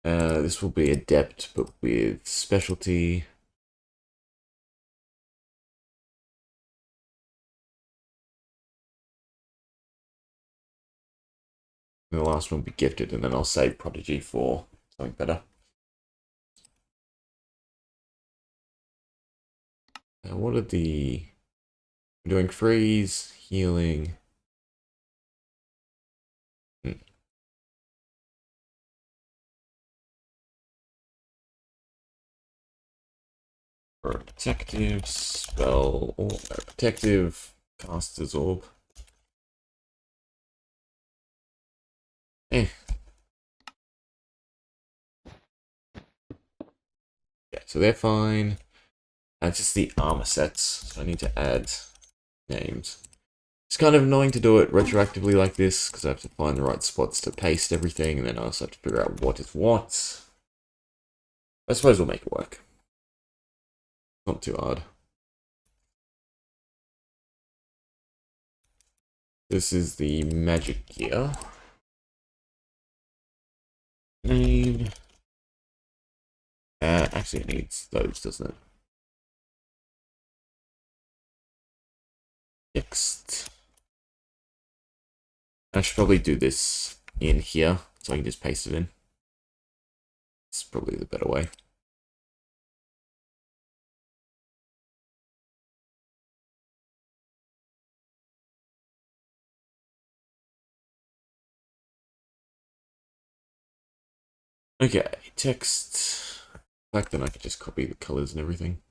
This will be adept, but with specialty. And the last one will be gifted, and then I'll save prodigy for something better. Now, what are the... We're doing freeze, healing. Protective spell, or protective caster's orb. Eh. Yeah, so they're fine. It's just the armor sets, so I need to add names. It's kind of annoying to do it retroactively like this, because I have to find the right spots to paste everything, and then I also have to figure out what is what. I suppose we'll make it work. Not too hard. This is the magic gear. Name. Actually it needs those, doesn't it? Next. I should probably do this in here, so I can just paste it in. It's probably the better way. Okay, text. Back then I could just copy the colors and everything.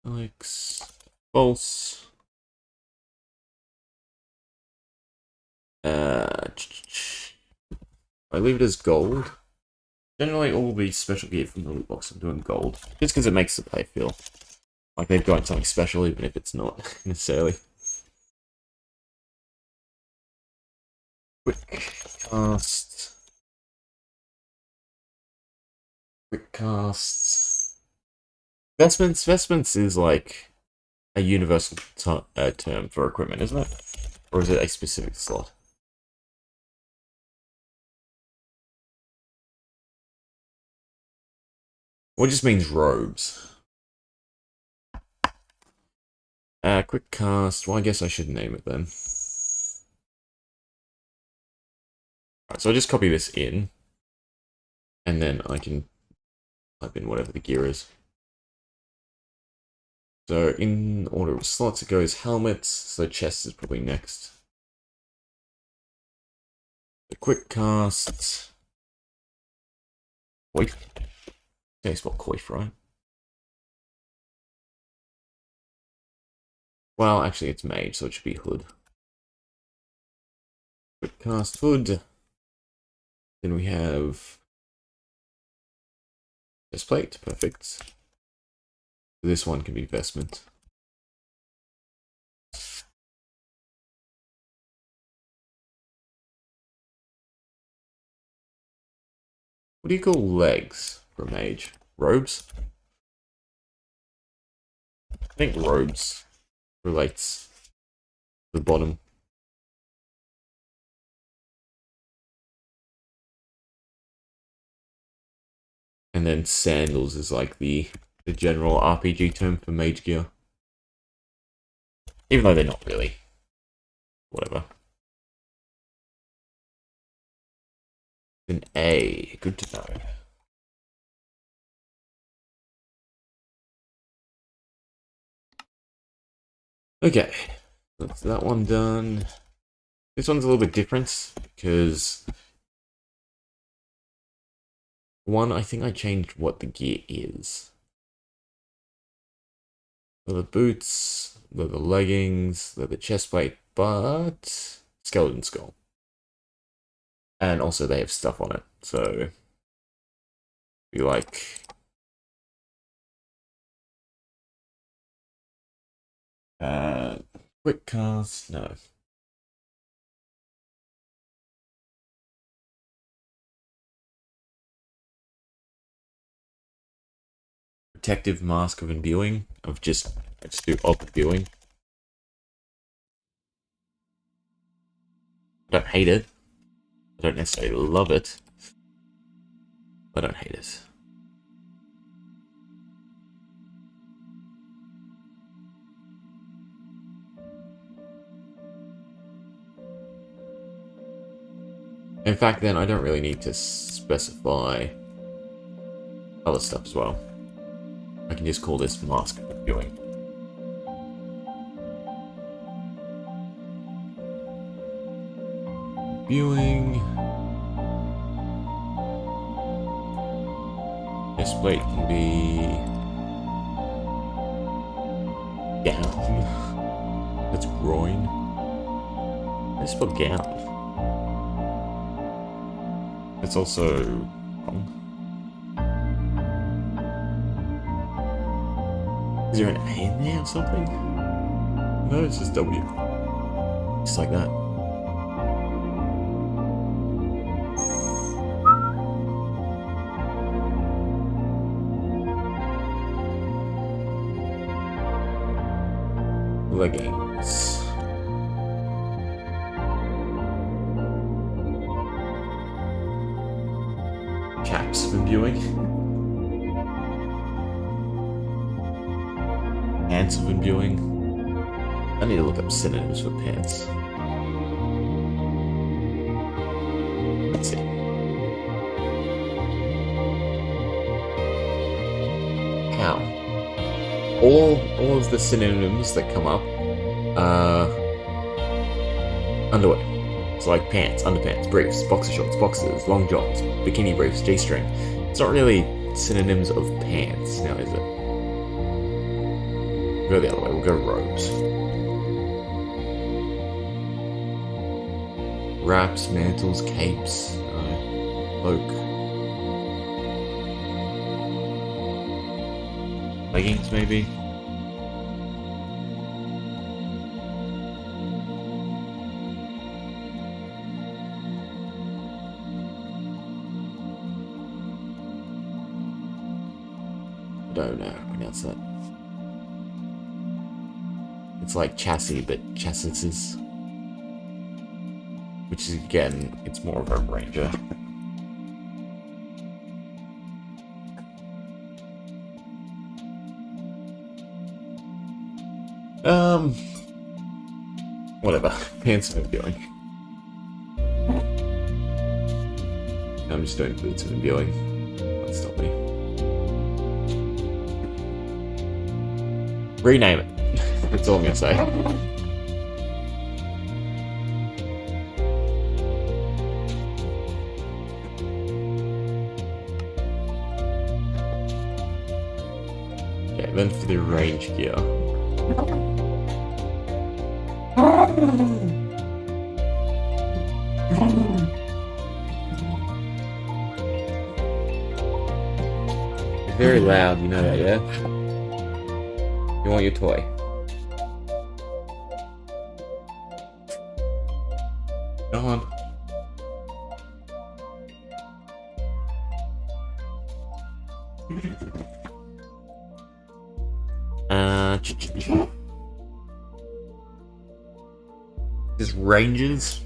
Alex. False. I leave it as gold. Generally, all the special gear from the loot box I'm doing gold, just because it makes the player feel like they've got something special, even if it's not necessarily. Quick cast. Quick cast. Vestments is like a universal term for equipment, isn't it? Or is it a specific slot? Or it just means robes. Quick cast. Well, I guess I should name it then. Alright, so I'll just copy this in. And then I can type in whatever the gear is. So in order of slots, it goes helmets. So chest is probably next. The quick cast. Coif. Okay, spell coif, right? Well, actually, it's mage, so it should be hood. Quick cast hood. Then we have chest plate. Perfect. This one can be vestment. What do you call legs for a mage? Robes? I think robes relates to the bottom. And then sandals is like the general RPG term for mage gear. Even though they're not really. Whatever. An A. Good to know. Okay. That's that one done. This one's a little bit different because one, I think I changed what the gear is. Leather boots, leather leggings, leather chest plate, but skeleton skull. And also they have stuff on it, so be like quick cast, no. Protective mask of imbuing. I just do of imbuing. I don't hate it. I don't necessarily love it. I don't hate it. In fact, then I don't really need to specify other stuff as well. I can just call this mask of imbuing. Imbuing. This plate can be gown. That's groin. I spell gown. It's also wrong. Is there an A in there or something? No, it's just W. Just like that. Leggings. Caps for imbuing. Pants of imbuing. I need to look up synonyms for pants. Let's see. How? All of the synonyms that come up are underwear. So like pants, underpants, briefs, boxer shorts, boxers, long johns, bikini briefs, G-string. It's not really synonyms of pants now, is it? We'll go the other way, we'll go robes. Wraps, mantles, capes, cloak. Leggings, maybe? I don't know how to pronounce that. It's like chassis, but chassis. Which is, again, it's more of a ranger. Whatever. Pants of imbuing. I'm just doing boots of imbuing. Don't stop me. Rename it. That's all I'm gonna say. Okay, then for the range gear. You're very loud, you know that, yeah? You want your toy. Go on. Just ranges.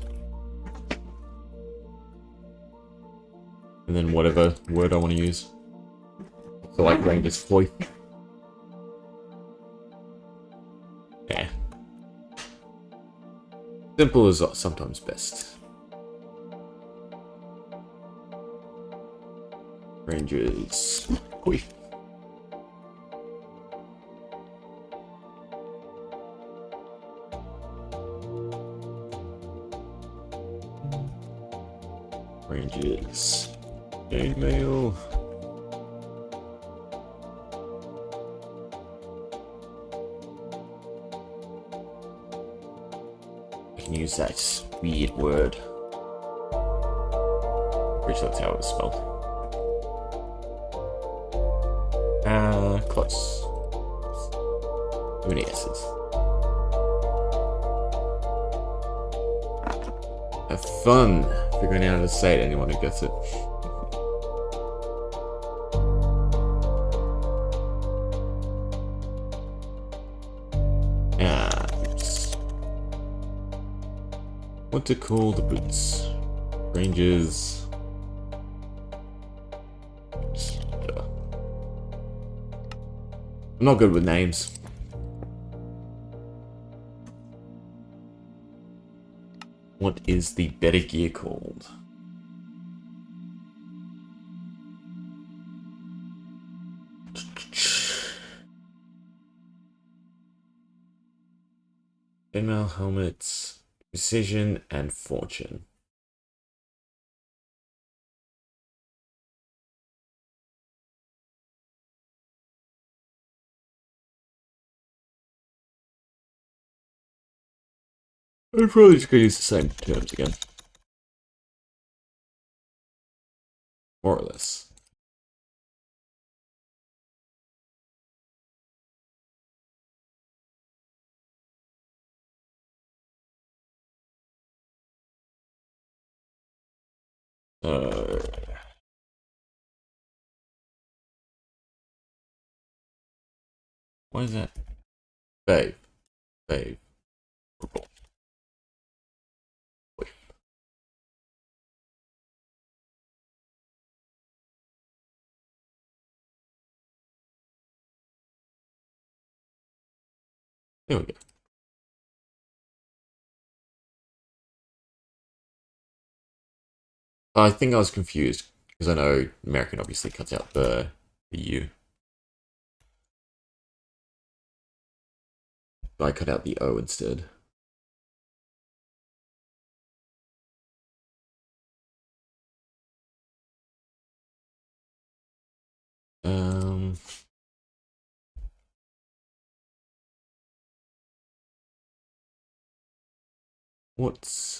And then whatever word I want to use. So like ranges Floyd. Yeah. Simple is sometimes best. Ranges. Oi. Ranges. Chainmail. I can use that weird word. Pretty sure that's how it was spelled. Close. Too many S's. Have fun figuring out how to say it, anyone who gets it. Boots. What to call the boots? Ranges. I'm not good with names. What is the better gear called? Female helmets, precision, and fortune. I'm probably just gonna use the same terms again. More or less. What is that? Babe. Babe. Purple. Wait. There we go. I think I was confused because I know American obviously cuts out the U. I cut out the O instead.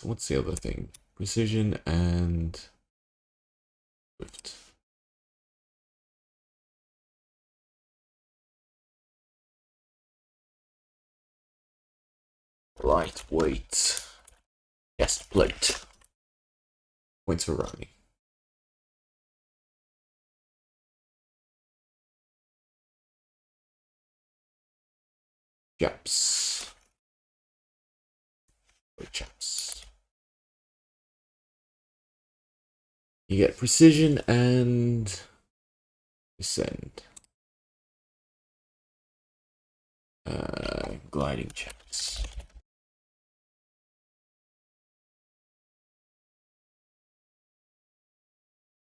What's the other thing? Precision and swift. Lightweight. Chest plate. Points for running. Japs. chaps. You get precision and descend. Gliding checks.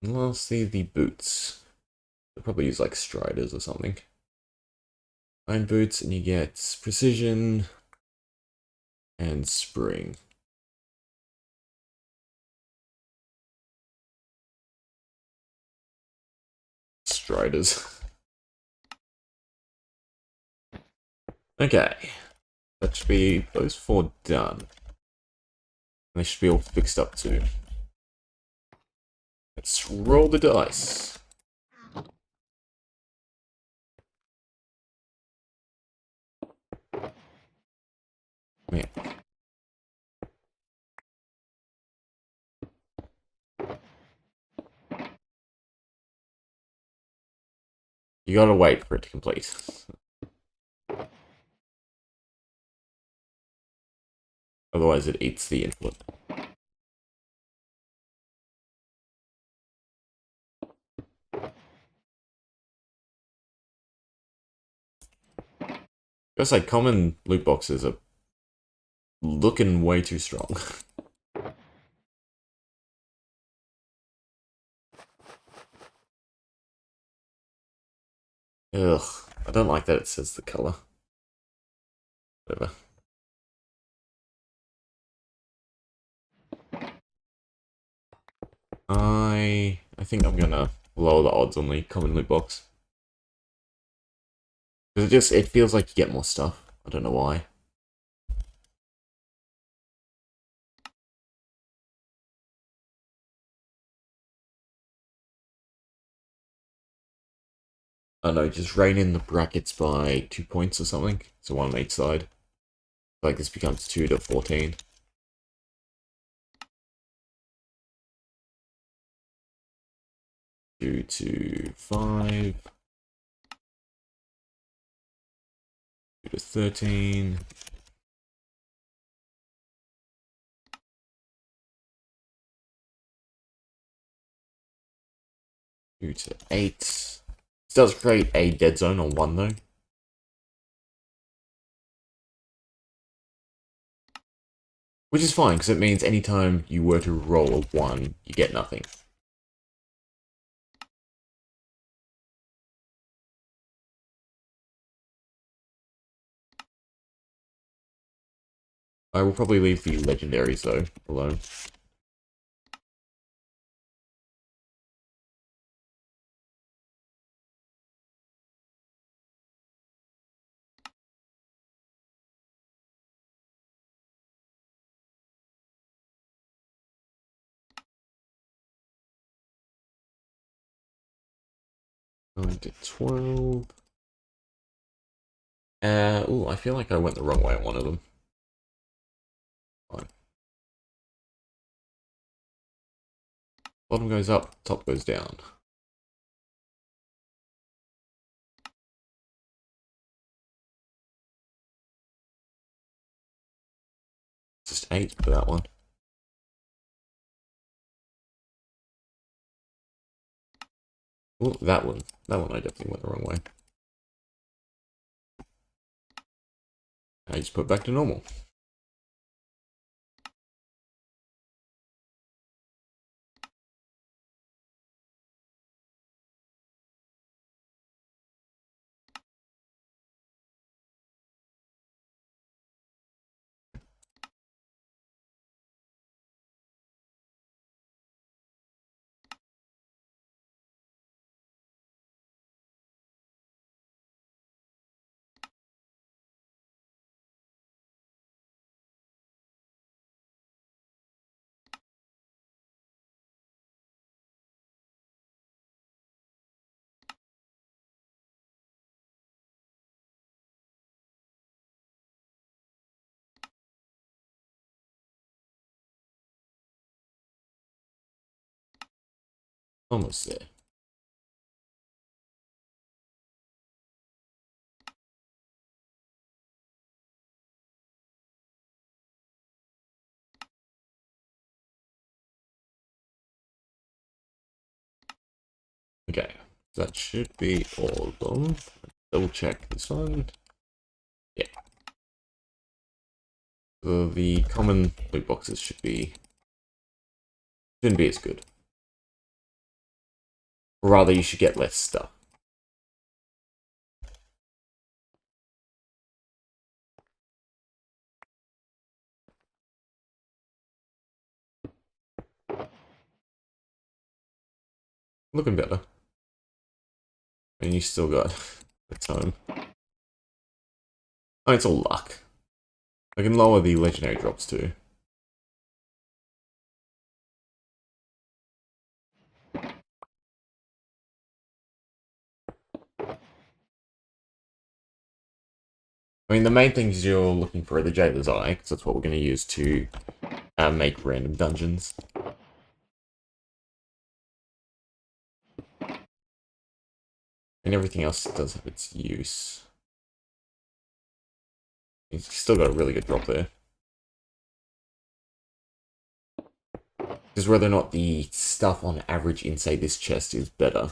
And lastly, the boots. They'll probably use like striders or something. Iron boots, and you get precision and spring. Striders. Okay. That should be those 4 done. They should be all fixed up too. Let's roll the dice. Man. You gotta wait for it to complete. Otherwise it eats the input. Gotta say, common loot boxes are looking way too strong. Ugh, I don't like that it says the color. Whatever. I think I'm gonna lower the odds on the common loot box. Because it feels like you get more stuff. I don't know why. I don't know, just rein in the brackets by 2 points or something. So 1 on each side. Like this becomes 2 to 14. Two to 5. 2 to 13. 2 to 8. This does create a dead zone on 1 though. Which is fine, because it means anytime you were to roll a 1, you get nothing. I will probably leave the legendaries though alone. Going to 12. Ooh, I feel like I went the wrong way on one of them. Fine. Bottom goes up, top goes down. Just 8 for that one. Ooh, that one. That one I definitely went the wrong way. I just put back to normal. Almost there. That should be all of them. Double check this one. Yeah. So the common loot boxes shouldn't be as good. Or rather, you should get less stuff. Looking better. And you still got the time. Oh, it's all luck. I can lower the legendary drops too. I mean, the main things you're looking for are the Jailer's Eye, because that's what we're going to use to make random dungeons. And everything else does have its use. You've still got a really good drop there. Because whether or not the stuff on average inside this chest is better.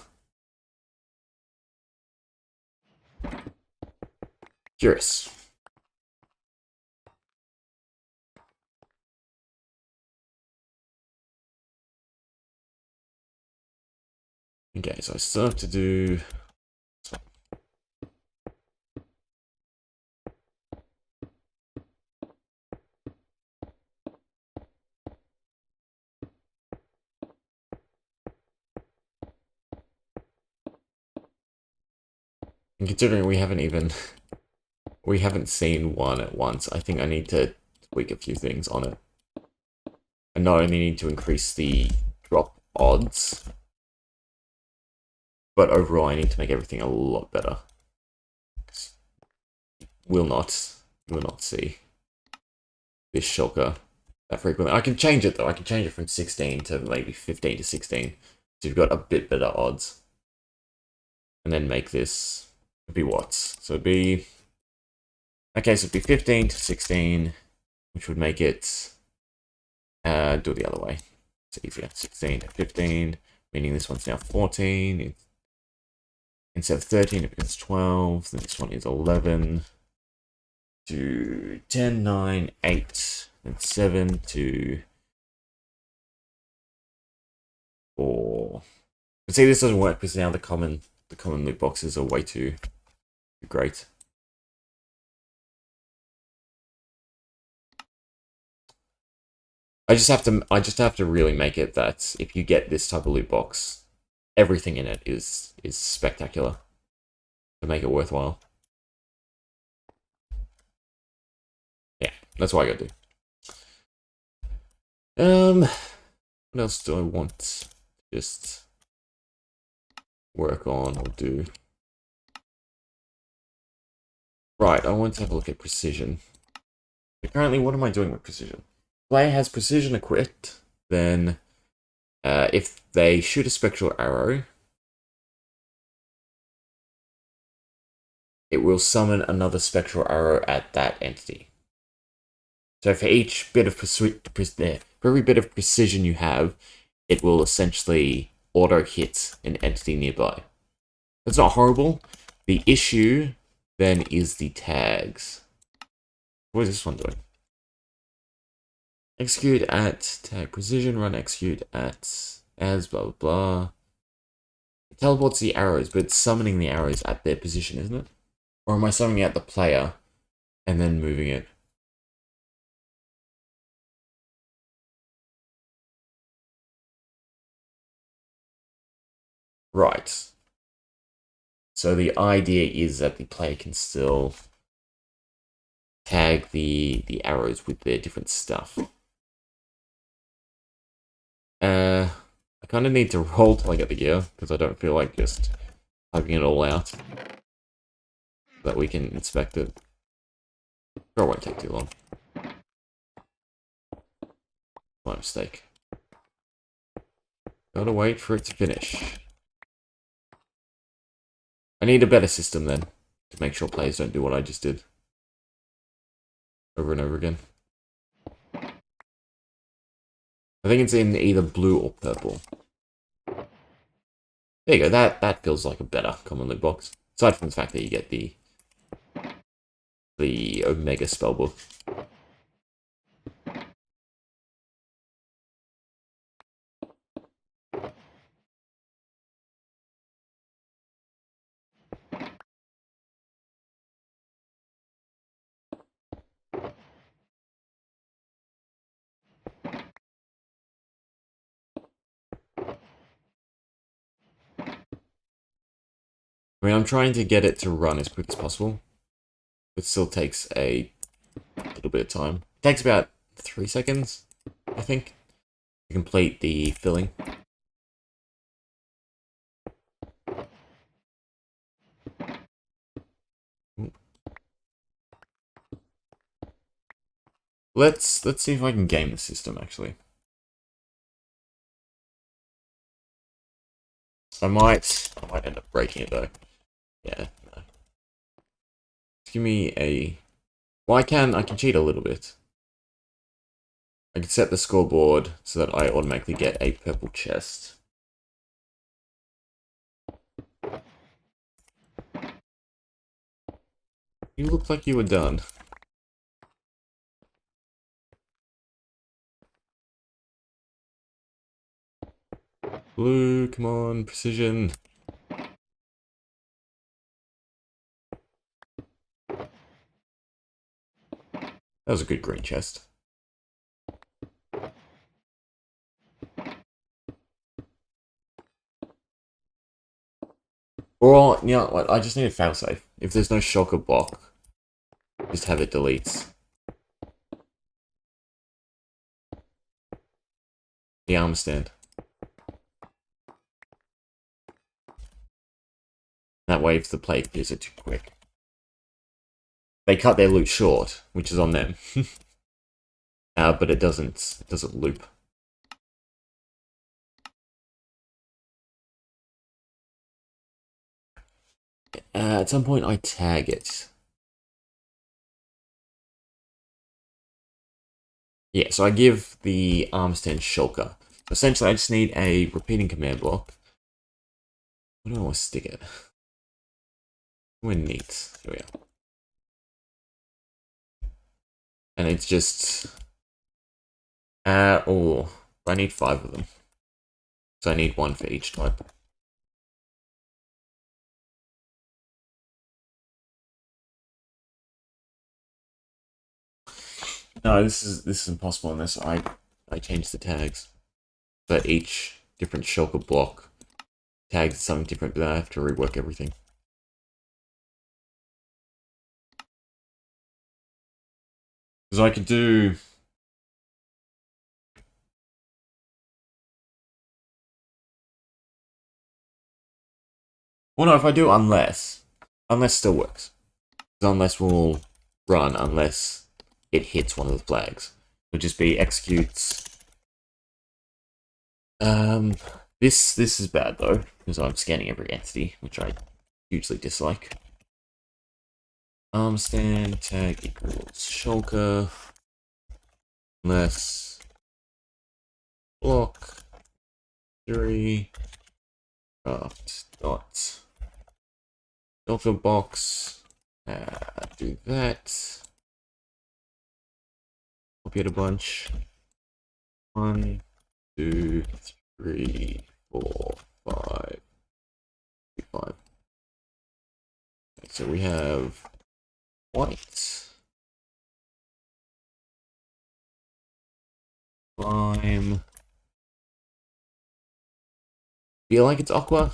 Curious. Okay, so I still have to do... And considering we haven't seen one at once, I think I need to tweak a few things on it. I not only need to increase the drop odds, but overall I need to make everything a lot better. Will not see this shulker that frequently. I can change it though. I can change it from 16 to maybe 15 to 16. So you've got a bit better odds. And then make this, it'd be what? So it'd be, okay, so it'd be 15 to 16, which would make it, do it the other way. It's easier. 16 to 15, meaning this one's now 14. Instead of 13, it becomes 12. Then this one is 11 to 10, 9, 8, and 7 to 4. But see, this doesn't work because now the common loot boxes are way too great. I just have to really make it that if you get this type of loot box, everything in it is spectacular to make it worthwhile. Yeah, that's what I gotta do. What else do I want to just work on or do? Right, I want to have a look at precision. But currently, what am I doing with precision? Player has precision equipped, then if they shoot a spectral arrow, it will summon another spectral arrow at that entity. So for each bit of for every bit of precision you have, it will essentially auto hit an entity nearby. That's not horrible. The issue then is the tags. What is this one doing? Execute at tag precision, run execute at as blah blah blah. It teleports the arrows, but it's summoning the arrows at their position, isn't it? Or am I summoning at the player and then moving it? Right. So the idea is that the player can still tag the arrows with their different stuff. I kind of need to roll till I get the gear, because I don't feel like just typing it all out. So that we can inspect it. Sure, it won't take too long. My mistake. Gotta wait for it to finish. I need a better system then, to make sure players don't do what I just did. Over and over again. I think it's in either blue or purple. There you go, that feels like a better common loot box. Aside from the fact that you get the Omega spellbook. I mean, I'm trying to get it to run as quick as possible. It still takes a little bit of time. It takes about 3 seconds, I think, to complete the filling. Let's see if I can game the system, actually. I might end up breaking it, though. Yeah, no. Just give me a... Well, I can cheat a little bit. I can set the scoreboard so that I automatically get a purple chest. You look like you were done. Blue, come on, precision. That was a good green chest. Or, you know what, I just need a failsafe. If there's no shulker block, just have it deletes. The armor stand. That way, if the player clears it too quick. They cut their loot short, which is on them. But it doesn't loop. At some point, I tag it. Yeah, so I give the arm stand shulker. Essentially, I just need a repeating command block. Where do I want to stick it? We're neat. Here we are. And it's just... oh, I need 5 of them. So I need 1 for each type. No, this is impossible unless I change the tags. But each different shulker block tags something different, but then I have to rework everything. Because I could do... Well, no, if I do unless still works. Because unless will run unless it hits one of the flags. It would just be executes. This is bad though, because I'm scanning every entity, which I hugely dislike. Arm stand tag equals shulker less block 3 craft dot shulker box. Do that. Copy it a bunch. 1, 2, 3, 4, 5, 5. Okay, so we have white, lime. Feel like it's aqua?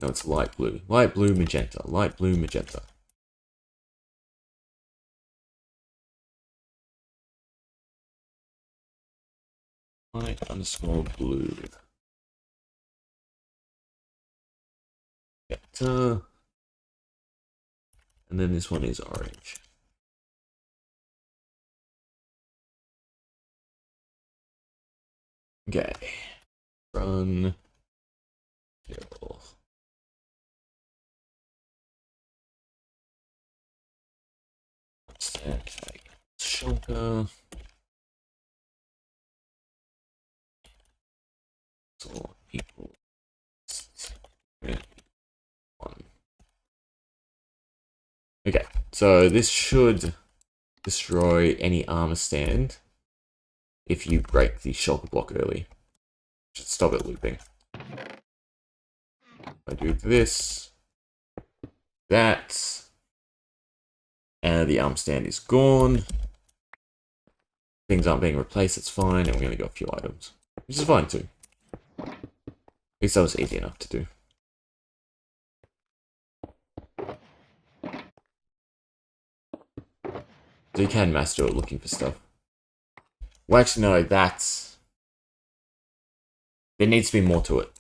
No, it's light blue. Light blue, magenta. Light blue, magenta. Light underscore blue. Magenta. And then this one is orange. Okay. Run. Kill. Tag. Shulker. or equals 1. Okay, so this should destroy any armor stand if you break the shulker block early. Should stop it looping. If I do this, that, and the arm stand is gone. Things aren't being replaced, it's fine, and we only got a few items. Which is fine too. At least that was easy enough to do. So you can mass do it looking for stuff. Well, actually, no, that's... There needs to be more to it.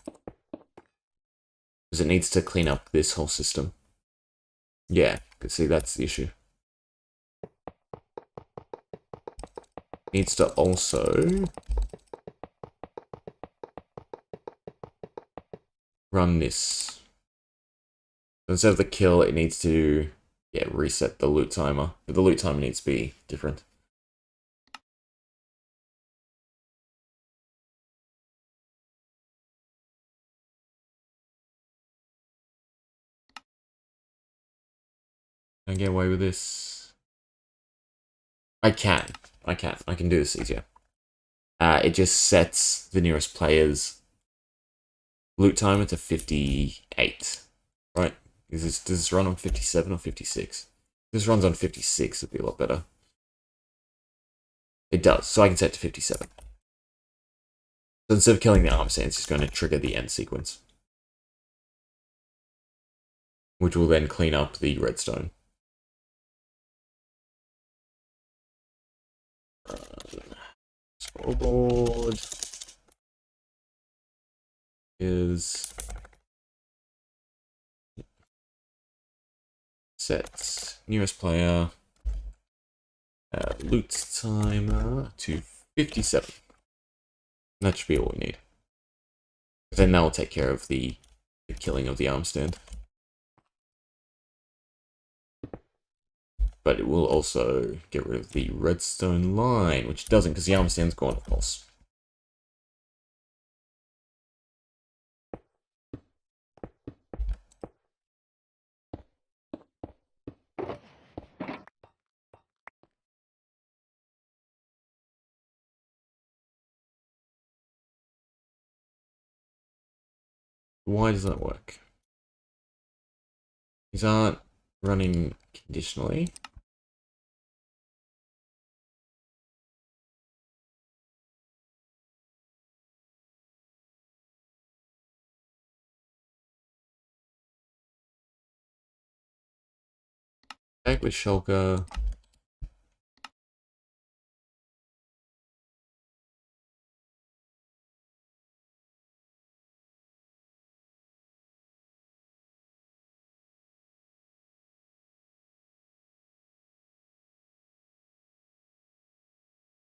Because it needs to clean up this whole system. Yeah, because see, that's the issue. Needs to also... run this. Instead of the kill, it needs to... yeah, reset the loot timer. But the loot timer needs to be different. Can I get away with this? I can. I can do this easier. It just sets the nearest player's loot timer to 58. Right? Does this run on 57 or 56? If this runs on 56, it'd be a lot better. It does, so I can set it to 57. So instead of killing the arm stand, it's just going to trigger the end sequence. Which will then clean up the redstone. Scoreboard is set nearest player loot timer to 57. That should be all we need. Then that will take care of the killing of the arm stand. But it will also get rid of the redstone line, which doesn't because the arm stand's gone, of course. Why does that work? These aren't running conditionally. Back with shulker.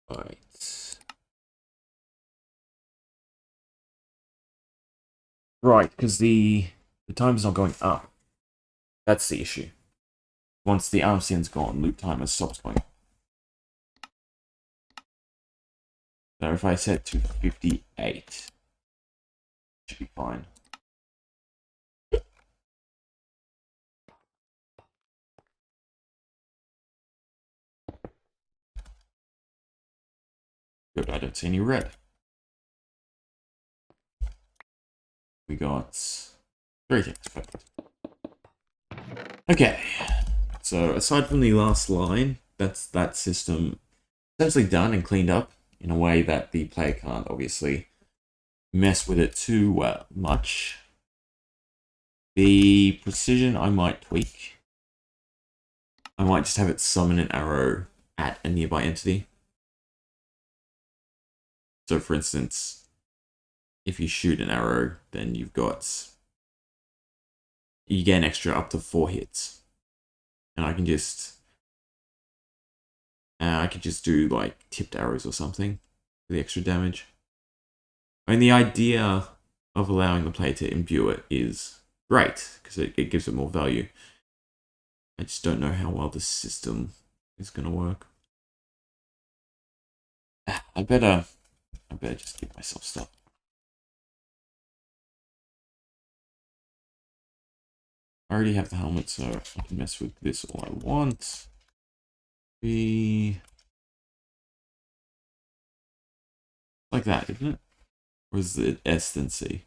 Right. Right, because the timer's not going up. That's the issue. Once the arm stand's gone, loop timer stops going. Now if I set to 58, should be fine. Good, I don't see any red. We got 3 things, perfect. Okay, so aside from the last line, that's that system essentially done and cleaned up in a way that the player can't obviously mess with it too much. The precision I might tweak. I might just have it summon an arrow at a nearby entity. So for instance, if you shoot an arrow, then you get an extra up to 4 hits. And I can just do like tipped arrows or something for the extra damage. I mean, the idea of allowing the player to imbue it is great because it gives it more value. I just don't know how well this system is going to work. I better just give myself stuff. I already have the helmet, so I can mess with this all I want. Be like that, isn't it? Or is it S then C?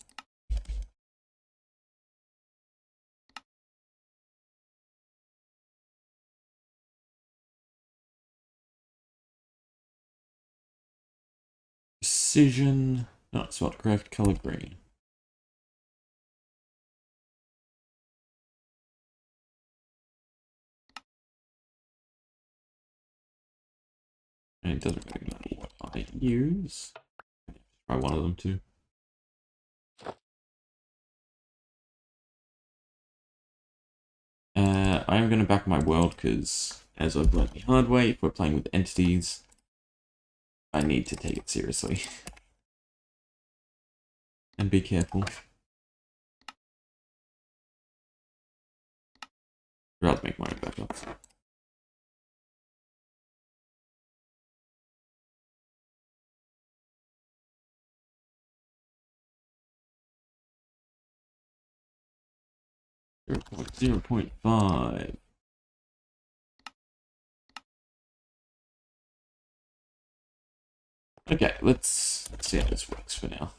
Precision. No, it's not correct. Color green. And it doesn't really matter what I use. Try one of them too. I am going to back my world because, as I've learned the hard way, if we're playing with entities, I need to take it seriously. And be careful. Or I'll make my own backups. Zero point 0.5. Okay, let's see how this works for now.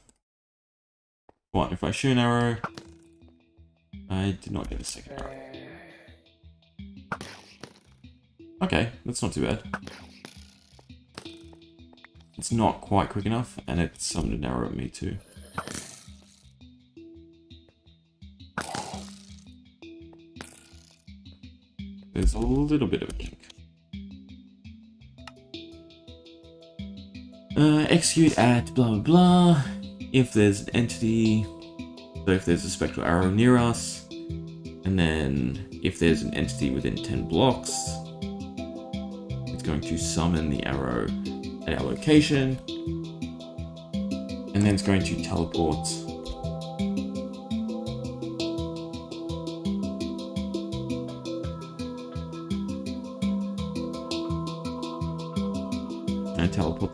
One, if I shoot an arrow, I did not get a second arrow. Okay, that's not too bad. It's not quite quick enough, and it summoned an arrow at me too. There's a little bit of a kink. Execute at blah blah blah. If there's an entity, so if there's a spectral arrow near us, and then if there's an entity within 10 blocks, it's going to summon the arrow at our location, and then it's going to teleport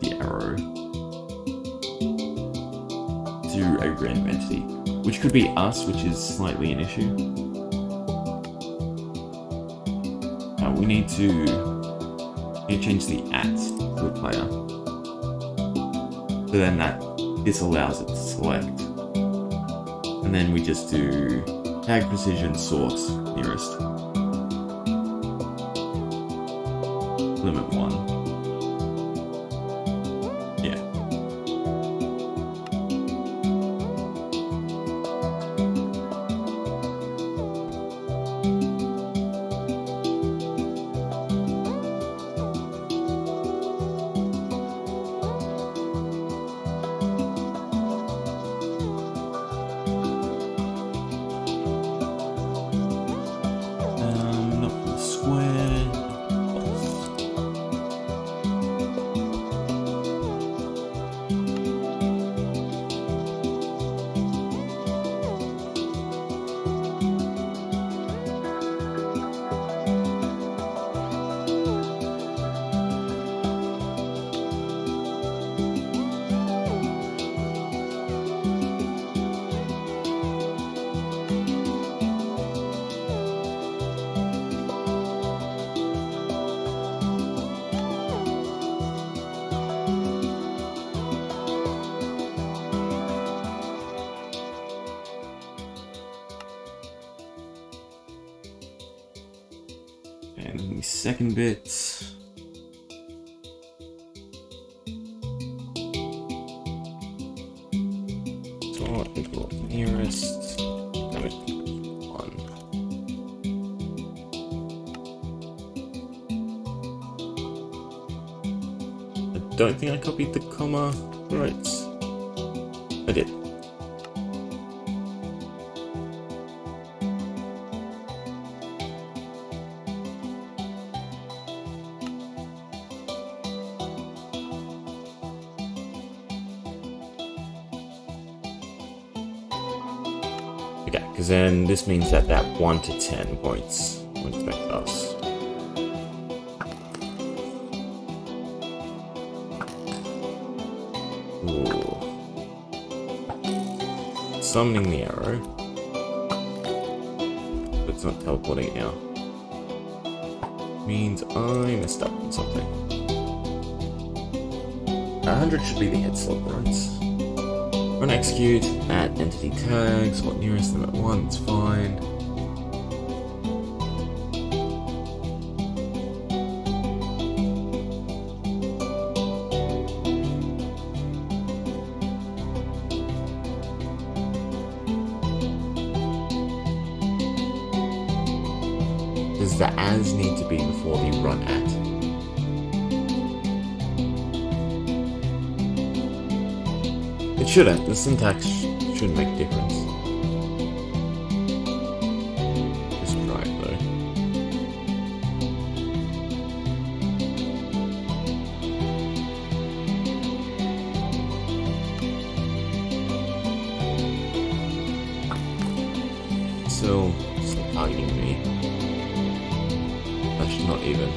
the arrow to a random entity, which could be us, which is slightly an issue. We need to change the at to a player, so then this allows it to select, and then we just do tag precision sort nearest limit 1. And then the second bit. So I think we'll nearest limit 1. I don't think I copied the comma right. I did. Okay, because then this means that 1 to 10 points won't affect us. Ooh. Summoning the arrow. But it's not teleporting it now. Means I messed up on something. 100 should be the head slot, right? Run execute, add entity tags, what nearest them at 1, it's fine. Does the as need to be before the run at? It shouldn't. The syntax shouldn't make a difference. Just try it though. Still targeting me. Actually, not even.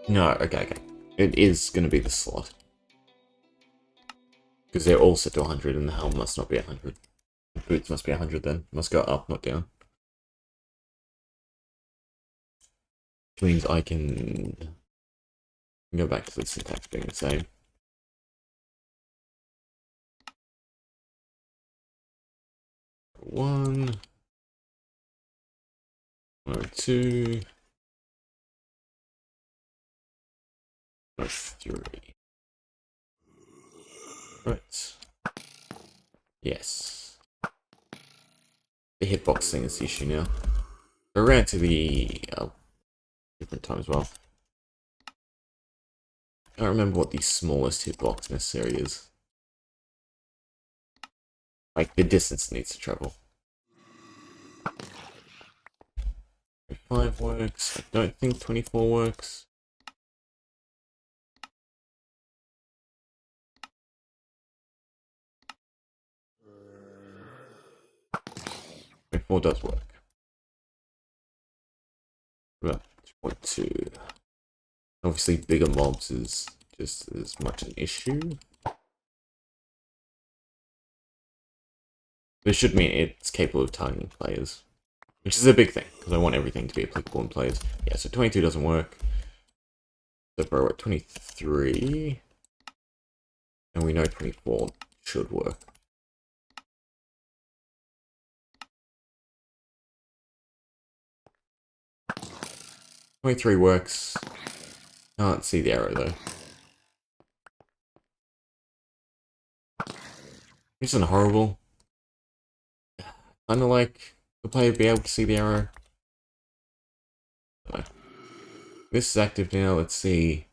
No, okay. It is going to be the slot. Because they're all set to 100 and the helm must not be 100. The boots must be 100 then. Must go up, not down. Which means I can go back to the syntax being the same. One. 102. 3. Right. Yes. The hitbox thing is the issue now. I ran to the different time as well. I don't remember what the smallest hitbox necessary is. Like the distance it needs to travel. 5 works. I don't think 24 works. Four does work. Well, 2.2. Obviously, bigger mobs is just as much an issue. This should mean it's capable of targeting players, which is a big thing because I want everything to be applicable in players. Yeah, so 22 doesn't work. So we're at 23, and we know 24 should work. Three works. Can't see the arrow though. Isn't horrible. Kinda like the player be able to see the arrow. So, this is active now. Let's see.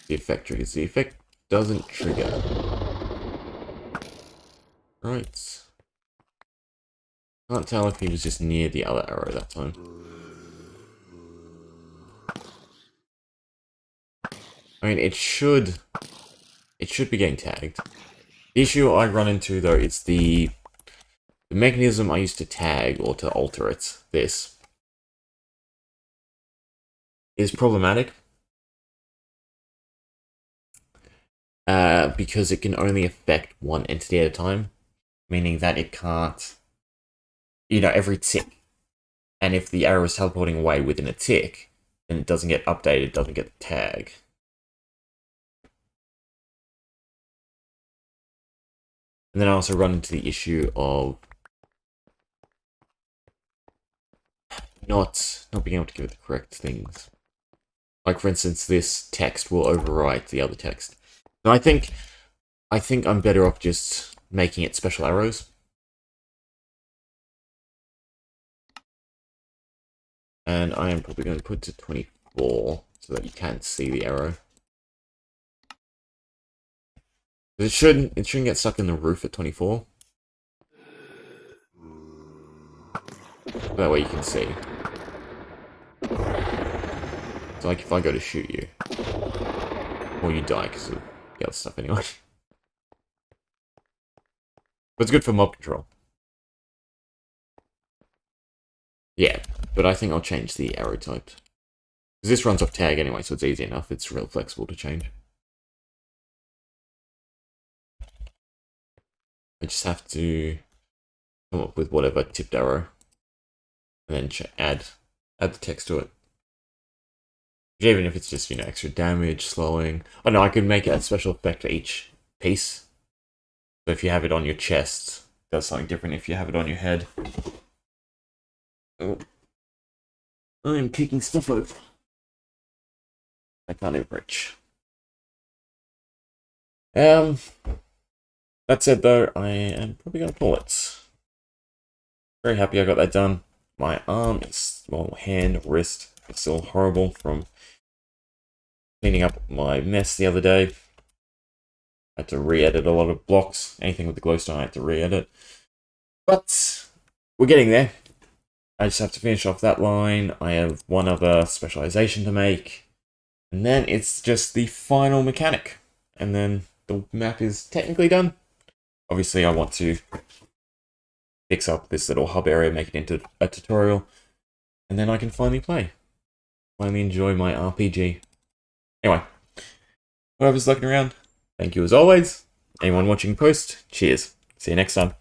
The effect triggers. The effect doesn't trigger. Right. Can't tell if he was just near the other arrow that time. I mean, it should be getting tagged. The issue I run into though is the mechanism I used to tag or to alter it. This is problematic because it can only affect one entity at a time, meaning that it can't, every tick. And if the arrow is teleporting away within a tick, then it doesn't get updated, it doesn't get the tag. And then I also run into the issue of not being able to give it the correct things. Like for instance, this text will overwrite the other text. So I think I'm better off just making it special arrows. And I am probably going to put it to 24 so that you can't see the arrow. It shouldn't get stuck in the roof at 24. That way you can see. So like if I go to shoot you, or you die because of the other stuff anyway. But it's good for mob control. Yeah, but I think I'll change the arrow type. Because this runs off tag anyway, so it's easy enough. It's real flexible to change. I just have to come up with whatever tipped arrow. And then add the text to it. Even if it's just, you know, extra damage, slowing. Oh no, I could make a special effect for each piece. So if you have it on your chest, it does something different if you have it on your head. Oh. I am kicking stuff over. I can't even reach. That said though, I am probably gonna pull it. Very happy I got that done. My arm is, well, hand, wrist, it's still horrible from cleaning up my mess the other day. I had to re-edit a lot of blocks. Anything with the glowstone I had to re-edit. But we're getting there. I just have to finish off that line. I have one other specialization to make. And then it's just the final mechanic. And then the map is technically done. Obviously I want to fix up this little hub area, make it into a tutorial. And then I can finally play. Finally enjoy my RPG. Anyway, whoever's looking around, thank you as always. Anyone watching post, cheers. See you next time.